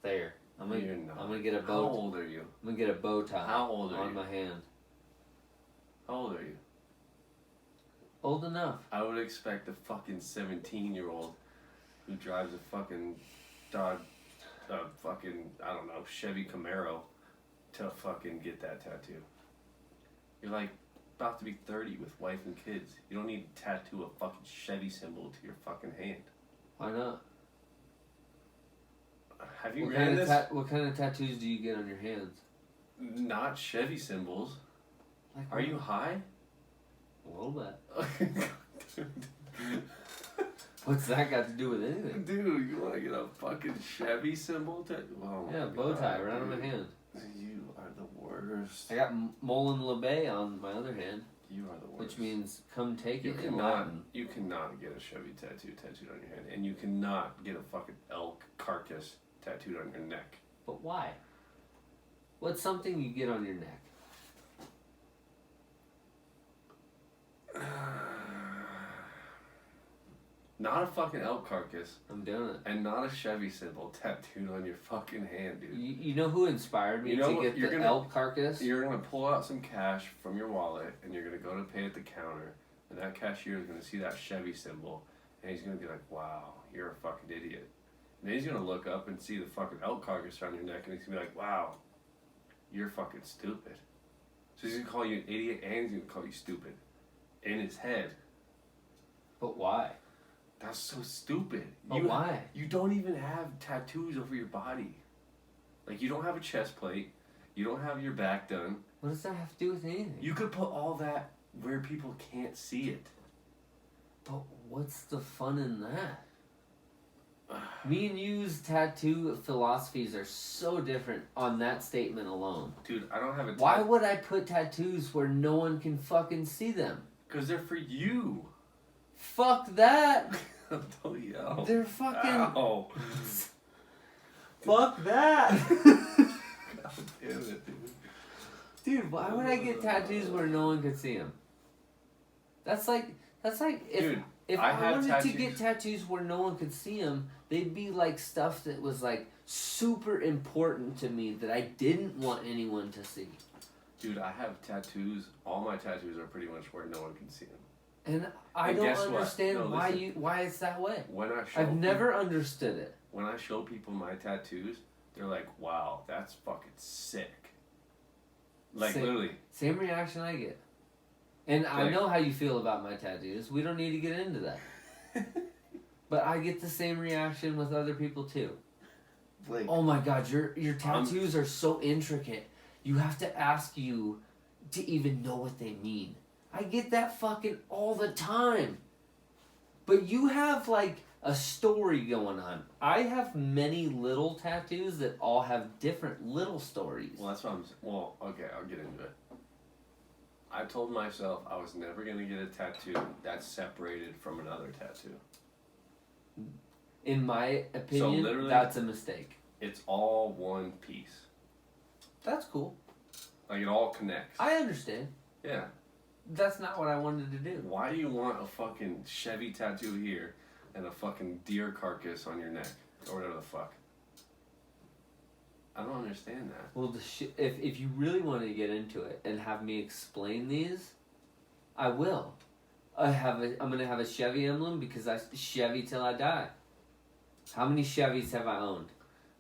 there. I'm You're gonna, not. I'm gonna get a How bow. old are you? I'm gonna get a bow tie How old are on you? my hand. How old are you? Old enough. I would expect a fucking 17-year-old who drives a fucking Dodge, I don't know, Chevy Camaro to fucking get that tattoo. You're like about to be 30 with wife and kids. You don't need to tattoo a fucking Chevy symbol to your fucking hand. Why not? Have you What ran kind, of this? what kind of tattoos do you get on your hands? Not Chevy symbols. Like Are you high? A little bit. What's that got to do with anything? Dude, you want to get a fucking Chevy symbol? Oh my Yeah, bow tie God, right on my dude. hand. You are the worst. I got Molin LeBay on my other hand, You are the worst. which means "come take you it" in cannot. Latin. You cannot get a Chevy tattooed on your hand, and you cannot get a fucking elk carcass tattooed on your neck. But why? What's something you get on your neck? Not a fucking elk carcass, I'm doing it. and not a Chevy symbol tattooed on your fucking hand, dude. You know who inspired me You know to what? get You're the gonna- elk carcass? You're gonna pull out some cash from your wallet, and you're gonna go to pay at the counter, and that cashier is gonna see that Chevy symbol, and he's gonna be like, "Wow, you're a fucking idiot." And then he's gonna look up and see the fucking elk carcass around your neck, and he's gonna be like, "Wow, you're fucking stupid." So he's gonna call you an idiot, and he's gonna call you stupid, in his head. But why? That's so stupid. But why? You don't even have tattoos over your body. Like, you don't have a chest plate. You don't have your back done. What does that have to do with anything? You could put all that where people can't see it. But what's the fun in that? Me and you's tattoo philosophies are so different on that statement alone. Dude, I don't have a Why would I put tattoos where no one can fucking see them? Because they're for you. Fuck that! Oh, yeah. They're fucking... Ow. Fuck that! God damn it, dude. Dude, why would I get tattoos where no one could see them? That's like if Dude, if I I have wanted tattoos. to get tattoos where no one could see them, they'd be like stuff that was like super important to me that I didn't want anyone to see. Dude, I have tattoos. All my tattoos are pretty much where no one can see them. And I And don't guess what? understand No, why listen. why it's that way. When I show I've never understood it. When I show people my tattoos, they're like, "Wow, that's fucking sick." Like, Sick. literally. Same reaction I get. And I Like- know how you feel about my tattoos. We don't need to get into that. But I get the same reaction with other people too. Like, Oh my god, your tattoos are so intricate. You have to ask you to even know what they mean. I get that fucking all the time. But you have like a story going on. I have many little tattoos that all have different little stories. well, that's what I'm. Well, okay, I'll get into it. I told myself I was never gonna get a tattoo that's separated from another tattoo. In my opinion, literally- that's a mistake. It's all one piece. That's cool. Like, it all connects. I understand. Yeah. That's not what I wanted to do. Why do you want a fucking Chevy tattoo here and a fucking deer carcass on your neck or whatever the fuck? I don't understand that. Well, if you really want to get into it and have me explain these, I will. I'm gonna have a Chevy emblem because I Chevy till I die. How many Chevys have I owned?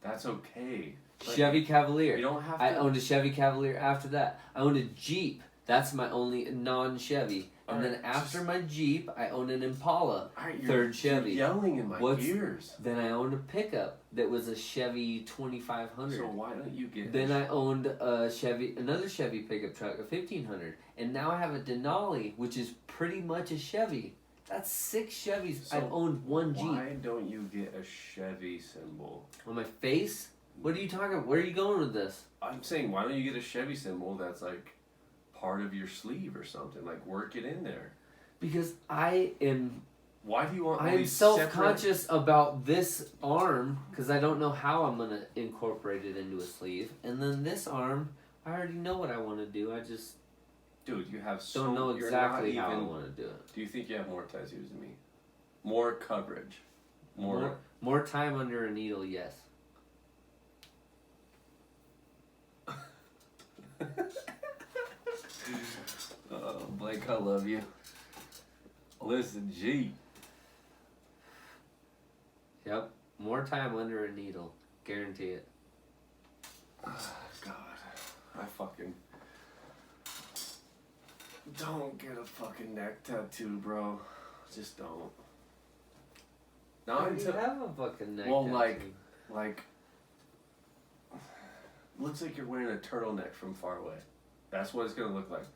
That's okay. Like, Chevy Cavalier. You don't have to. I owned a Chevy Cavalier after that. I owned a Jeep. That's my only non-Chevy. And then after my Jeep, I owned an Impala, third Chevy. You're yelling in my ears. Then I owned a pickup that was a Chevy 2500. So why don't you get? Then I owned another Chevy pickup truck, a 1500, and now I have a Denali, which is pretty much a Chevy. That's 6 Chevys. So I've owned one Jeep. Why don't you get a Chevy symbol on my face? What are you talking about? Where are you going with this? I'm saying, why don't you get a Chevy symbol that's like part of your sleeve or something? Like, work it in there. Because I am. Why do you want? I am self-conscious about this arm because I don't know how I'm gonna incorporate it into a sleeve, and then this arm, I already know what I want to do. I just. Dude, you have don't know exactly how I want to do it. Do you think you have more tattoos than me? More coverage, more time under a needle. Yes. Blake, I love you. Listen, G. Yep, more time under a needle, guarantee it. God, I fucking don't get a fucking neck tattoo, bro. Just don't. Not until you have a fucking neck tattoo. Well, like, looks like you're wearing a turtleneck from far away. That's what it's gonna look like.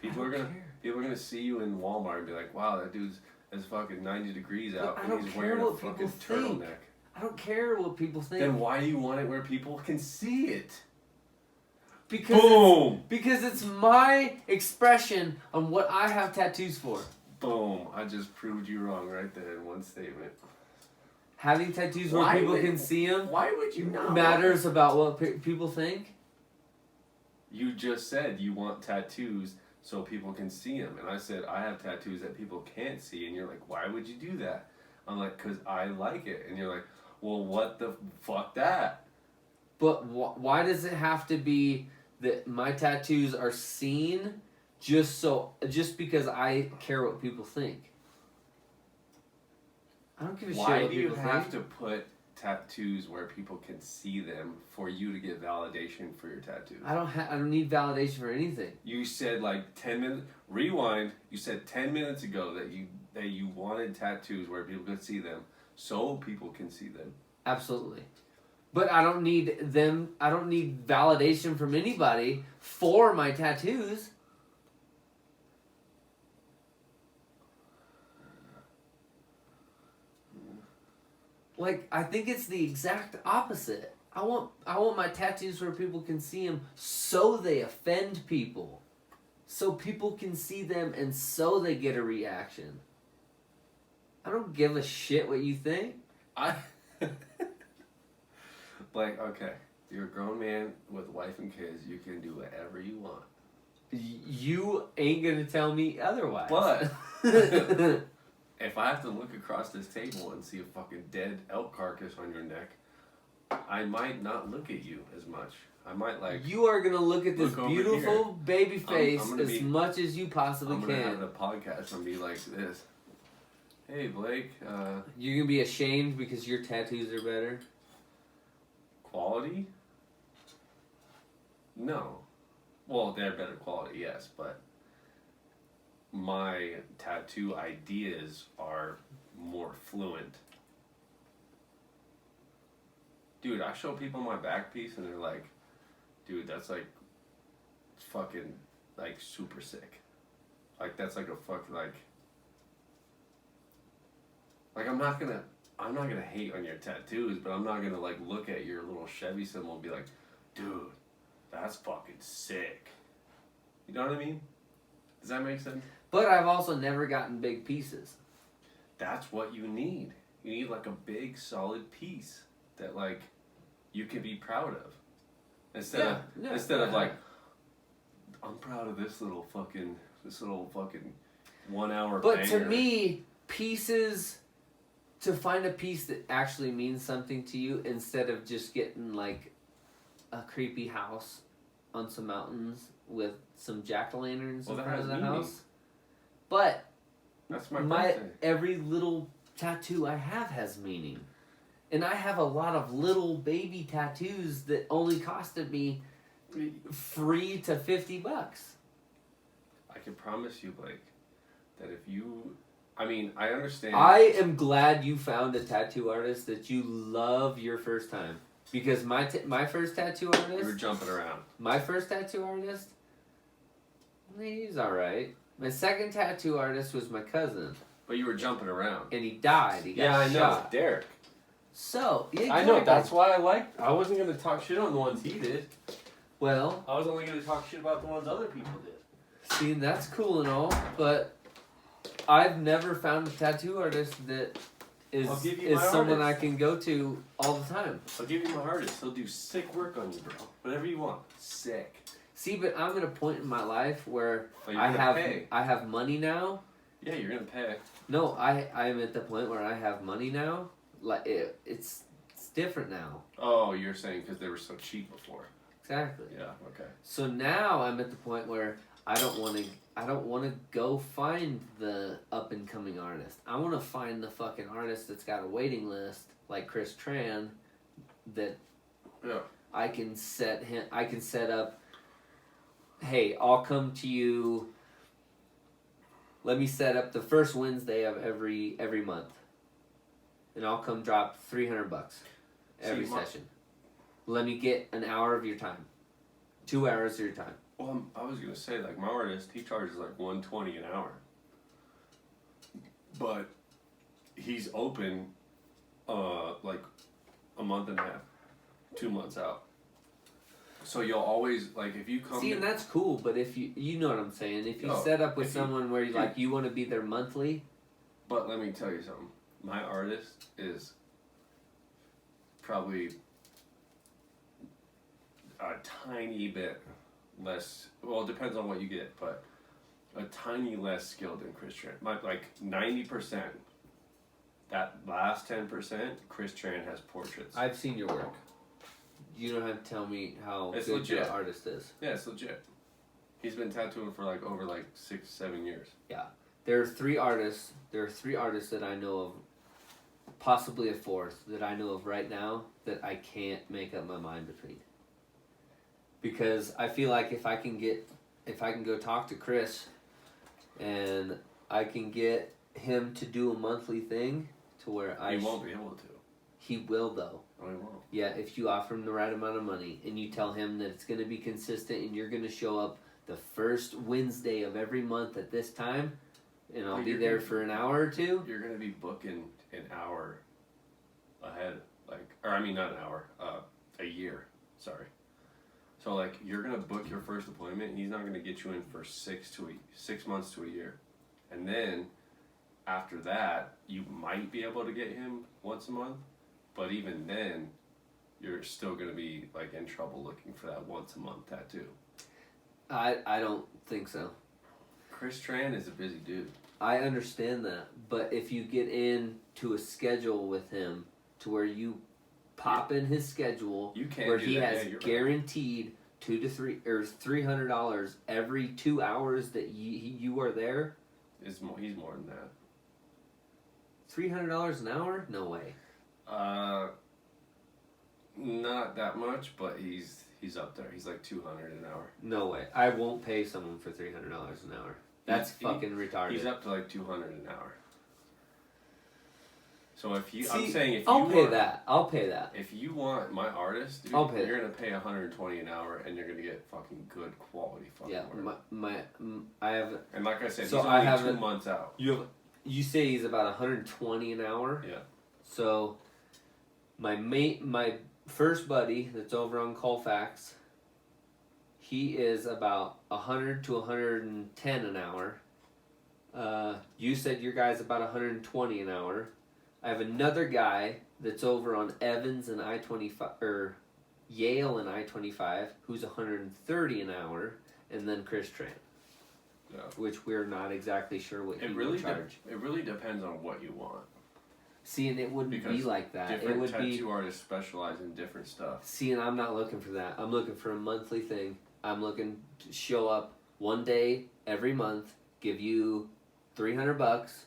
People are gonna see you in Walmart and be like, "Wow, that dude's it's fucking 90 degrees out and he's wearing a fucking turtleneck." I don't care what people think. Then why do you want it where people can see it? Because it's my expression on what I have tattoos for. Boom! I just proved you wrong right there in one statement. Having tattoos where people can see them. Why would you not? Matters about what people think. You just said you want tattoos so people can see them, and I said I have tattoos that people can't see, and you're like, why would you do that? I'm like, because I like it, and you're like, well, what the fuck that? But why does it have to be that my tattoos are seen just because I care what people think? I don't give a shit what people think. Why do you have to put tattoos where people can see them for you to get validation for your tattoos? I don't need validation for anything. You said like 10 minutes. Rewind. You said 10 minutes ago that you wanted tattoos where people could see them, so people can see them. Absolutely. But I don't need them. I don't need validation from anybody for my tattoos. Like, I think it's the exact opposite. I want my tattoos where people can see them so they offend people. So people can see them and so they get a reaction. I don't give a shit what you think. Like, okay, you're a grown man with a wife and kids. You can do whatever you want. You ain't gonna tell me otherwise. But if I have to look across this table and see a fucking dead elk carcass on your neck, I might not look at you as much. I might like. You are gonna look at this beautiful baby face as much as you possibly can. I'm gonna have a podcast and be like this. Hey Blake. You're gonna be ashamed because your tattoos are better. Quality? No. Well, they're better quality, yes, but my tattoo ideas are more fluent. Dude, I show people my back piece and they're like, dude, that's like fucking like super sick. Like that's like a fucking like I'm not gonna hate on your tattoos, but I'm not gonna like look at your little Chevy symbol and be like, dude, that's fucking sick. You know what I mean? Does that make sense? But I've also never gotten big pieces. That's what you need. You need like a big solid piece that like you can be proud of. Instead of like, I'm proud of this little fucking 1 hour But banger. To me, to find a piece that actually means something to you instead of just getting like a creepy house on some mountains with some jack-o'-lanterns in front of the house. But that's my birthday. Every little tattoo I have has meaning. And I have a lot of little baby tattoos that only costed me free to $50. I can promise you, Blake, that if you, I mean, I understand. I am glad you found a tattoo artist that you love your first time. Because my first tattoo You were artist, jumping around. my first tattoo artist, he's alright. My second tattoo artist was my cousin. But you were jumping around. And he died. He got I know. shot. Derek. So, yeah, I know. exactly. That's why I liked. I wasn't going to talk shit on the ones he did. Well, I was only going to talk shit about the ones other people did. see, that's cool and all, but I've never found a tattoo artist that I'll give you is my someone artist. I can go to all the time. I'll give you my artist. He'll do sick work on you, bro. Whatever you want. Sick. See, but I'm at a point in my life where But you're I gonna have pay. I have money now. Yeah, you're going to pay. No, I'm at the point where I have money now. Like it's different now. Oh, you're saying because they were so cheap before. Exactly. Yeah. Okay. So now I'm at the point where I don't want to go find the up and coming artist. I want to find the fucking artist that's got a waiting list like Chris Tran that Yeah. I can set up. Hey, I'll come to you. Let me set up the first Wednesday of every month, and I'll come drop $300 every session. Let me get an hour of your time, 2 hours of your time. Well, I was gonna say like my artist, he charges like $120 an hour, but he's open, like a month and a half, 2 months out. So you'll always like if you come. See, and that's cool, but if you know what I'm saying, if you Oh, set up with if you- someone where you want to be there monthly, But let me tell you something. My artist is probably a tiny bit less. Well, it depends on what you get, but a tiny less skilled than Chris Tran. Like 90%. That last 10%, Chris Tran has portraits. I've seen your work. You don't have to tell me how It's good legit. your artist is. Yeah, it's legit. He's been tattooing for like over like 6-7 years. There are three artists that I know of, possibly a fourth that I know of right now that I can't make up my mind between. Because I feel like if I can go talk to Chris and I can get him to do a monthly thing to where He won't be able to. he will though. No, he won't. Yeah, if you offer him the right amount of money and you tell him that it's going to be consistent and you're going to show up the first Wednesday of every month at this time, and I'll But be you're there gonna- for an hour or two. You're gonna be booking an hour ahead, or I mean not an hour, a year. Sorry. So like you're gonna book your first appointment, and he's not gonna get you in for 6 months to a year, and then after that you might be able to get him once a month, but even then, you're still gonna be like in trouble looking for that once a month tattoo. I don't think so. Chris Tran is a busy dude. I understand that, but if you get into a schedule with him to where you pop in his schedule You can't where do he that. has Yeah, you're right. guaranteed $300 every 2 hours that you are there, He's more than that. $300 an hour? No way. Not that much, but he's up there. He's like $200 an hour. No way. I won't pay someone for $300 an hour. That's fucking retarded. He's up to like $200 an hour. So if you, See, I'm saying if I'll you pay want, that. I'll pay that. If you want my artist, dude, I'll pay you're gonna pay $120 an hour, and you're gonna get fucking good quality fucking Yeah, work. I have. And like I said, So he's I only 2 haven't- months out. You say he's about 120 an hour. Yeah. So, my first buddy that's over on Colfax, he is about 100 to 110 an hour. You said your guy's about 120 an hour. I have another guy that's over on Evans and I-25 or Yale and I-25 who's 130 an hour, and then Chris Tran, Yeah. which we're not exactly sure what he It would really charge. it really depends on what you want. See, and it wouldn't be Because like that. It Different would tattoo be. artists specialize in different stuff. See, and I'm not looking for that. I'm looking for a monthly thing. I'm looking to show up one day every month, give you $300.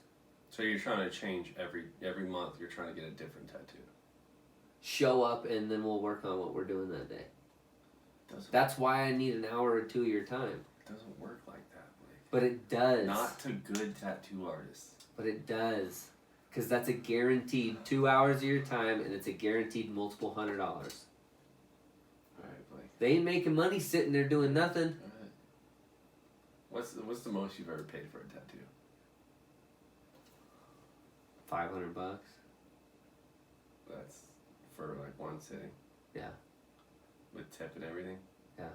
So you're trying to change every month. You're trying to get a different tattoo. show up, and then we'll work on what we're doing that day. Doesn't That's why I need an hour or two of your time. doesn't work like that, Blake. But it does. Not to good tattoo artists. But it does. Because that's a guaranteed 2 hours of your time, and it's a guaranteed multiple $100. Alright, Blake. They ain't making money sitting there doing nothing. Alright. What's the most you've ever paid for a tattoo? $500. That's for like one sitting? Yeah. With tip and everything? Yeah.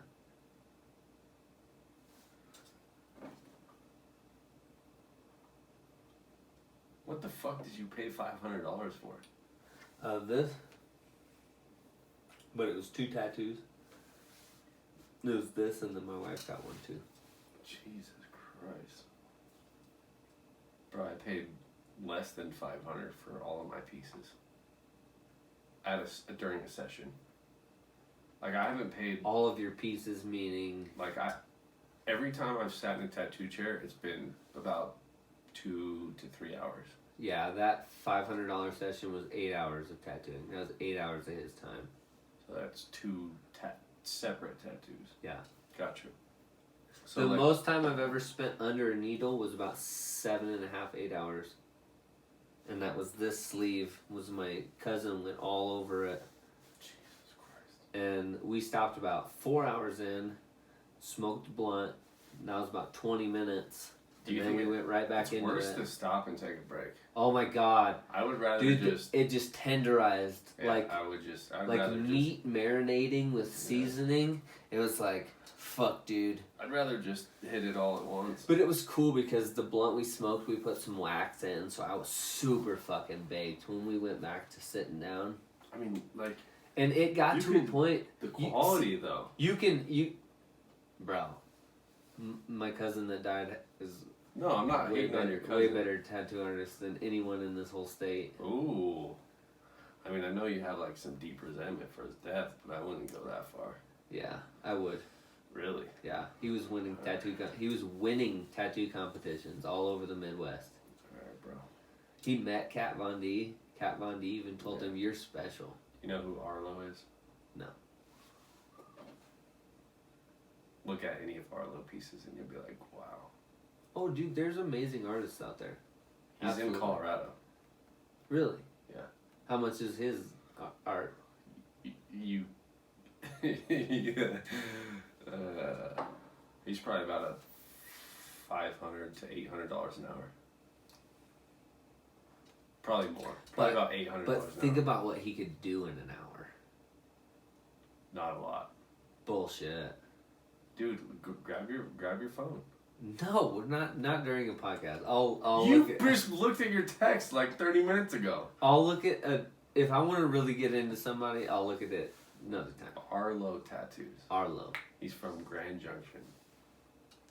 What the fuck did you pay $500 for? This. But it was 2 tattoos. It was this, and then my wife got one too. Jesus Christ. Bro, I paid less than $500 for all of my pieces. During a session. Like, I haven't paid... All of your pieces, meaning... Every time I've sat in a tattoo chair, it's been about 2 to 3 hours. Yeah, that $500 session was 8 hours of tattooing. That was 8 hours of his time. So that's 2 separate tattoos. Yeah. Gotcha. So the most time I've ever spent under a needle was about 7.5, 8 hours. And that was this sleeve. Was my cousin went all over it. Jesus Christ. And we stopped about 4 hours in, smoked a blunt. And that was about 20 minutes. Do you and then think we went right back into worse it. to stop and take a break? Oh my god. I would rather Dude, just... it just tenderized. Yeah, I'd like rather meat marinating with seasoning. It was like, fuck, dude. I'd rather just hit it all at once. But it was cool because the blunt we smoked, we put some wax in, so I was super fucking baked when we went back to sitting down. I mean, like... And it got to a point... The quality, though. Bro. My cousin that died is... No, I'm not hating on your cousin. Way better tattoo artist than anyone in this whole state. Ooh. I mean, I know you have, like, some deep resentment for his death, but I wouldn't go that far. Yeah, I would. Really? Yeah, he was winning tattoo competitions all over the Midwest. Alright, bro. He met Kat Von D. Kat Von D even told him, "You're special." You know who Arlo is? No. Look at any of Arlo pieces and you'll be like, wow. Oh, dude, there's amazing artists out there. He's Absolutely. in Colorado. Really? Yeah. How much is his art? Yeah. He's probably about $500 to $800 an hour. Probably more. Probably about $800 an hour. But think about what he could do in an hour. Not a lot. Bullshit. Dude, grab your phone. No, not during a podcast. I'll just looked at your text like 30 minutes ago. I'll look at if I want to really get into somebody, I'll look at it another time. Arlo Tattoos. Arlo. He's from Grand Junction.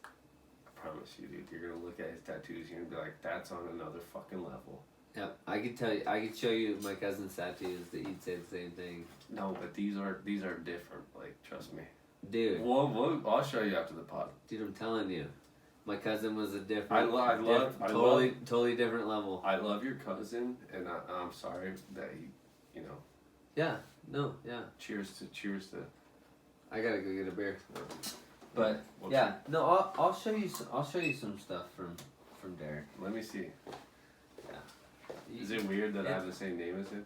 I promise you, dude. You're gonna look at his tattoos. You're gonna be like, that's on another fucking level. Yep, I could show you my cousin's tattoos that you'd say the same thing. No, but these are different. Like, trust me. Dude. I'll show you after the pod. Dude, I'm telling you, my cousin was a different. Totally different level. I love your cousin, and I'm sorry that he, Yeah. No. Yeah. Cheers to. I gotta go get a beer. But yeah, no, I'll show you. I'll show you some stuff from Derek. Let me see. Yeah. Is it weird that I have the same name as him?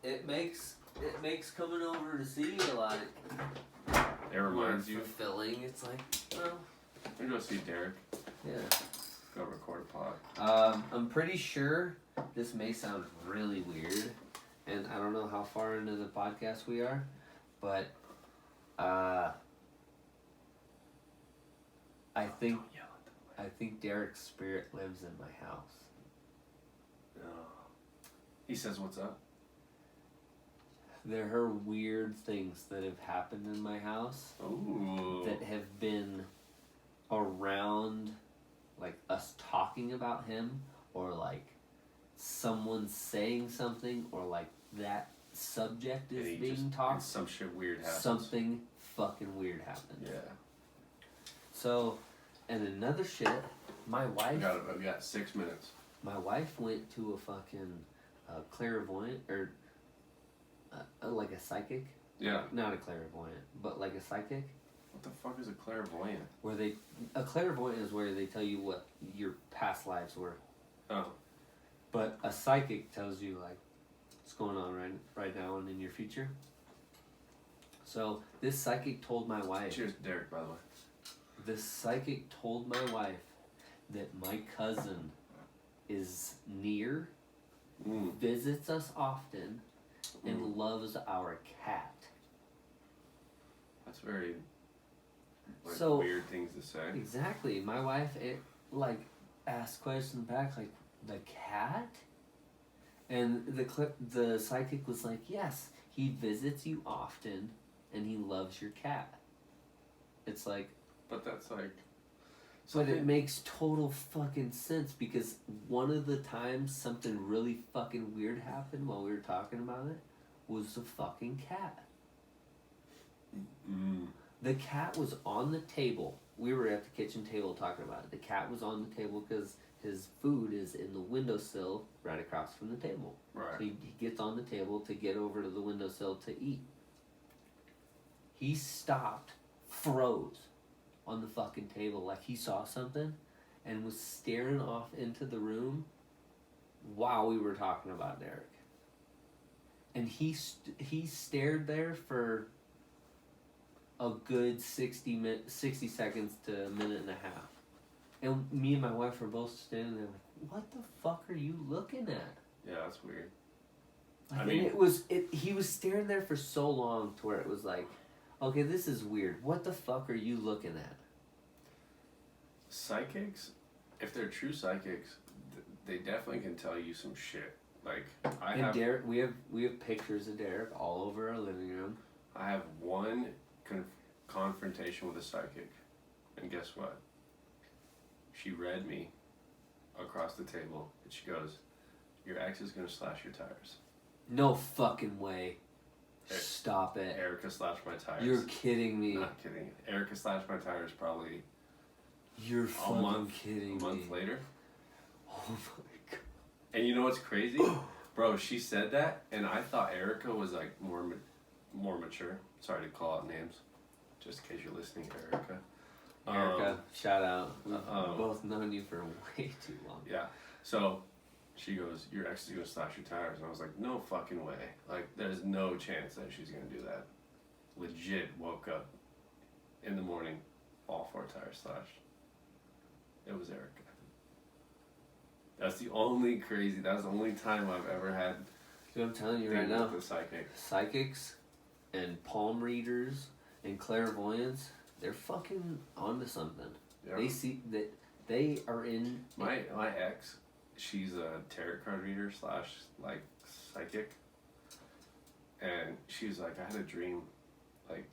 It makes coming over to see you a lot. It reminds you. Fulfilling. It's like, well. Let me go see Derek. Yeah. Go record a pod. I'm pretty sure this may sound really weird, and I don't know how far into the podcast we are, but I think Derek's spirit lives in my house. No. He says, "What's up?" There are weird things that have happened in my house. Ooh. That have been around, like, us talking about him, or like someone saying something, or like that subject is being talked. Some shit weird happens. Something fucking weird happened. Yeah. So, and another shit, my wife. We got 6 minutes. My wife went to a fucking a clairvoyant or like a psychic. Yeah. Not a clairvoyant, but like a psychic. What the fuck is a clairvoyant? A clairvoyant is where they tell you what your past lives were. Oh. But a psychic tells you like what's going on right now and in your future. So this psychic told my wife. Cheers, Derek, by the way. This psychic told my wife that my cousin is near, visits us often, and loves our cat. That's very So weird things to say. exactly, my wife asked questions back like the cat, and the psychic was like, yes, he visits you often, and he loves your cat. It's like. But that's like. But it makes total fucking sense because one of the times something really fucking weird happened while we were talking about it was the fucking cat. The cat was on the table. We were at the kitchen table talking about it. The cat was on the table because his food is in the windowsill right across from the table. Right. So he gets on the table to get over to the windowsill to eat. He stopped, froze on the fucking table like he saw something and was staring off into the room while we were talking about Derek. And he stared there for a good 60 seconds to a minute and a half. And me and my wife were both standing there like, what the fuck are you looking at? Yeah, that's weird. Like, I mean, he was staring there for so long to where it was like, okay, this is weird. What the fuck are you looking at? Psychics, if they're true psychics, they definitely can tell you some shit. Like Derek, we have pictures of Derek all over our living room. I have one confrontation with a psychic, and guess what? She read me across the table, and she goes, "Your ex is gonna slash your tires." No fucking way. Stop it. Erica slashed my tires. You're kidding me. Not kidding. Erica slashed my tires probably You're fucking kidding me. A month later. Oh my god. And you know what's crazy? Bro, she said that, and I thought Erica was like more mature. Sorry to call out names, just in case you're listening, Erica. Erica, shout out. We've both known you for way too long. Yeah. So she goes, "Your ex is gonna slash your tires," and I was like, "No fucking way! Like, there's no chance that she's gonna do that." Legit woke up in the morning, all 4 tires slashed. It was Erica. That's the only time I've ever had. Dude, I'm telling you right now, the psychic. Psychics and palm readers and clairvoyants, they're fucking onto something. Yeah. They see that they are in. My ex, she's a tarot card reader / like psychic, and she was like, I had a dream, like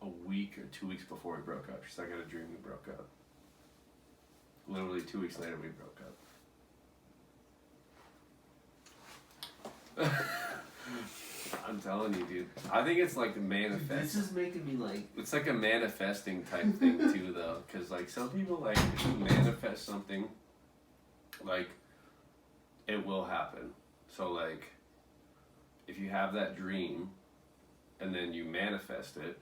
a week or 2 weeks before we broke up. She's like, I had a dream we broke up. Literally 2 weeks later, we broke up. I'm telling you, dude. I think it's like a manifest. This is making me like. It's like a manifesting type thing too, though, because like some people, like if you manifest something, like it will happen. So like, if you have that dream, and then you manifest it,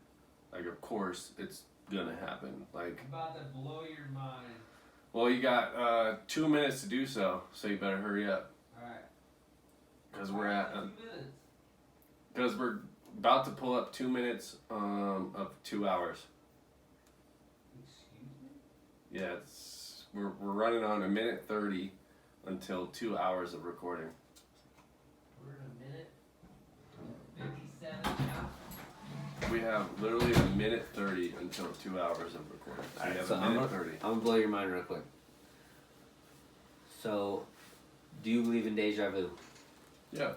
like of course it's gonna happen. Like. I'm about to blow your mind. Well, you got 2 minutes to do so you better hurry up. All right. Because we're at. 2 minutes. Because we're about to pull up 2 minutes of 2 hours. Excuse me? Yeah, we're running on 1:30 until 2 hours of recording. We're in 1:57 now. We have literally 1:30 until 2 hours of recording. So Alright, we have so 1:30. I'm gonna blow your mind real quick. So, do you believe in deja vu? Yeah.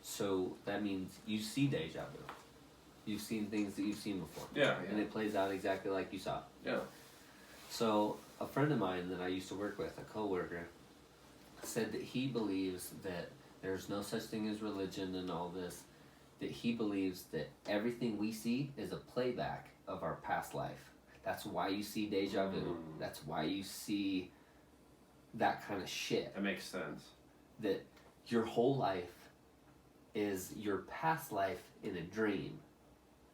So that means you see deja vu. You've seen things that you've seen before. Yeah. And it plays out exactly like you saw. Yeah. So a friend of mine that I used to work with, a coworker, said that he believes that there's no such thing as religion and all this, that he believes that everything we see is a playback of our past life. That's why you see deja vu. That's why you see that kind of shit. That makes sense. that your whole life is your past life in a dream,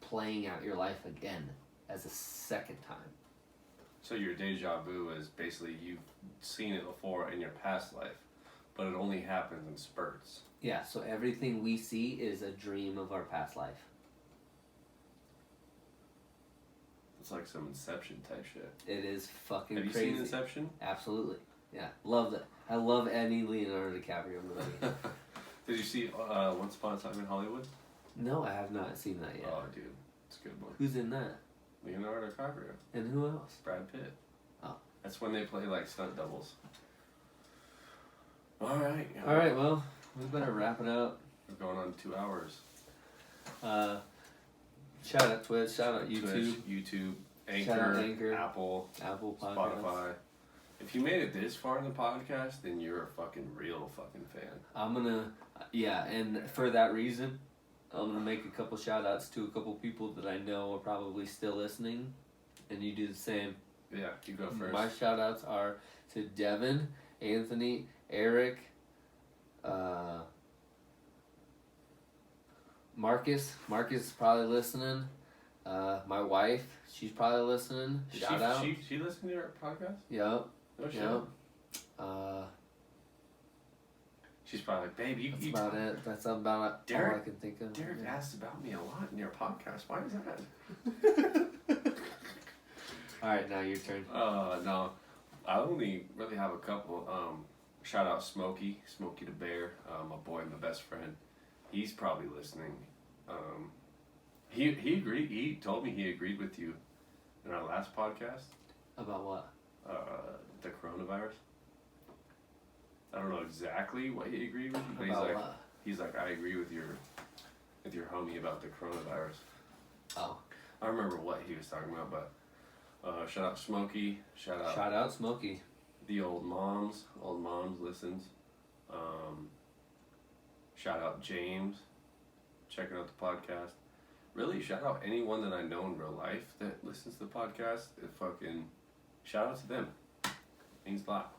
playing out your life again as a second time. So your deja vu is basically you've seen it before in your past life, but it only happens in spurts. Yeah, so everything we see is a dream of our past life. It's like some Inception type shit. It is fucking Have you crazy. seen Inception? Absolutely. Yeah, love that. I love any Leonardo DiCaprio movie. Did you see Once Upon a Time in Hollywood? No, I have not seen that yet. Oh, dude, it's a good one. Who's in that? Leonardo DiCaprio, And who else? Brad Pitt. Oh. That's when they play like stunt doubles. All right. All right, well, we better wrap it up. We're going on 2 hours. Shout out Twitch, shout out YouTube, Twitch, YouTube, Anchor, Shout out Anchor. Apple, Apple Podcasts. Spotify. If you made it this far in the podcast, then you're a fucking real fucking fan. I'm gonna, yeah, and for that reason, I'm gonna make a couple shout outs to a couple people that I know are probably still listening, and you do the same. Yeah, you go first. My shout outs are to Devin, Anthony, Eric, Marcus. Marcus is probably listening. My wife, she's probably listening. Shout out. She listened to your podcast? Yep. No shit. Yep. She's probably like, babe, That's about it. That's about all Derek- I can think of. Derek Yeah. asks about me a lot in your podcast. Why is that? All right, now your turn. No. I only really have a couple. Shout out Smokey the Bear, my boy, my best friend. He's probably listening. He agreed. He told me he agreed with you in our last podcast. About what? The coronavirus. I don't know exactly what he agreed with you, but About he's like, I agree with your homie about the coronavirus. Oh. I don't remember what he was talking about, but shout out Smokey. Shout out Smokey. the old moms. Old moms listens. Shout out James, checking out the podcast. Really, shout out anyone that I know in real life that listens to the podcast. Shout out to them. Means a lot.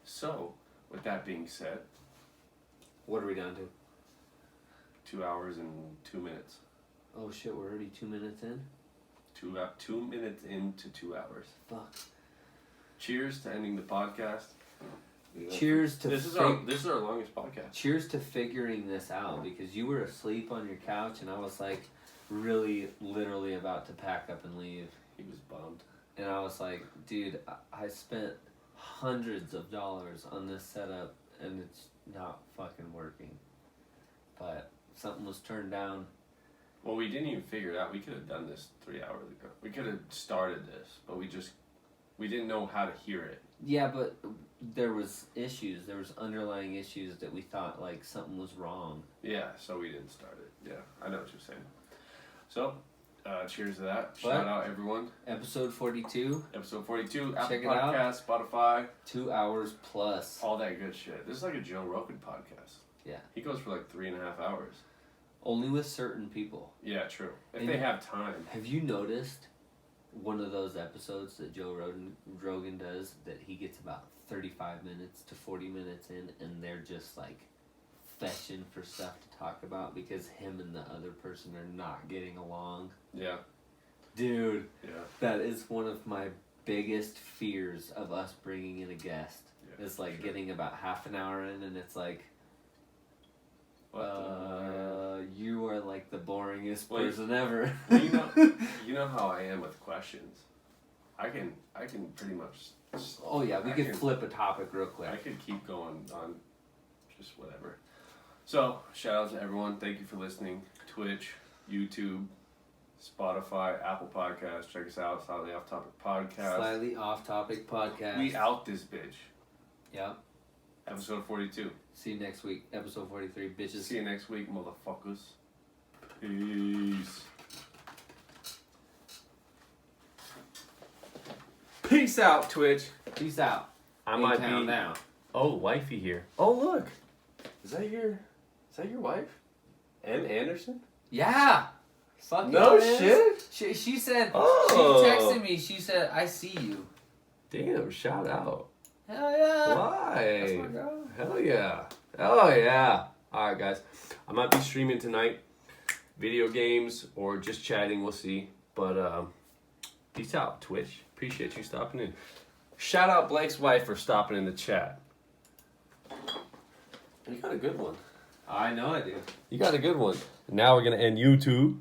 So, with that being said, What are we down to? 2 hours and 2 minutes. Oh shit, we're already 2 minutes in? 2 minutes into 2 hours. Fuck. Cheers to ending the podcast. Cheers to this is our longest podcast. Cheers to figuring this out, because you were asleep on your couch and I was like really literally about to pack up and leave. He was bummed. And I was like, dude, I spent hundreds of dollars on this setup and it's not fucking working. But something was turned down. Well, we didn't even figure it out. We could have done this 3 hours ago. We could have started this, but we didn't know how to hear it. Yeah, but there was issues. There was underlying issues that we thought like something was wrong. Yeah, so we didn't start it. Yeah, I know what you're saying. So, cheers to that. What? Shout out everyone. Episode 42, Episode 42, Apple Check it out. Podcasts, Spotify, 2 hours plus. all that good shit. This is like a Joe Rogan podcast. Yeah. He goes for like 3.5 hours. Only with certain people. Yeah, true. If And they have time. Have you noticed one of those episodes that Joe Rogan does that he gets about 35 minutes to 40 minutes in and they're just like fetching for stuff to talk about because him and the other person are not getting along? Yeah. Dude, Yeah. that is one of my biggest fears of us bringing in a guest. Yeah, It's like sure. getting about half an hour in and it's like, What you are like the boringest Well, person ever. well, you know how I am with questions. I can pretty much. Oh yeah, we I could can- flip a topic real quick. I could keep going on, just whatever. So shout out to everyone. Thank you for listening. Twitch, YouTube, Spotify, Apple Podcasts. Check us out. Slightly Off Topic Podcast. Slightly off topic podcast. We out this bitch. Yep. Episode 42. See you next week. Episode 43. Bitches. See you next week, motherfuckers. Peace. Peace out, Twitch. Peace out. I In might town be now. Oh, wifey here. Oh, look. Is that your wife? M. Anderson? Yeah. Fuck No yeah, it is. shit? She said. Oh. She texted me. She said, "I see you." Damn, shout out. Hell yeah. Why? That's my girl. Hell yeah. Oh, yeah. All right, guys. I might be streaming tonight. Video games or just chatting. We'll see. But peace out, Twitch. Appreciate you stopping in. Shout out Blake's wife for stopping in the chat. You got a good one. I know I do. You got a good one. Now we're going to end YouTube.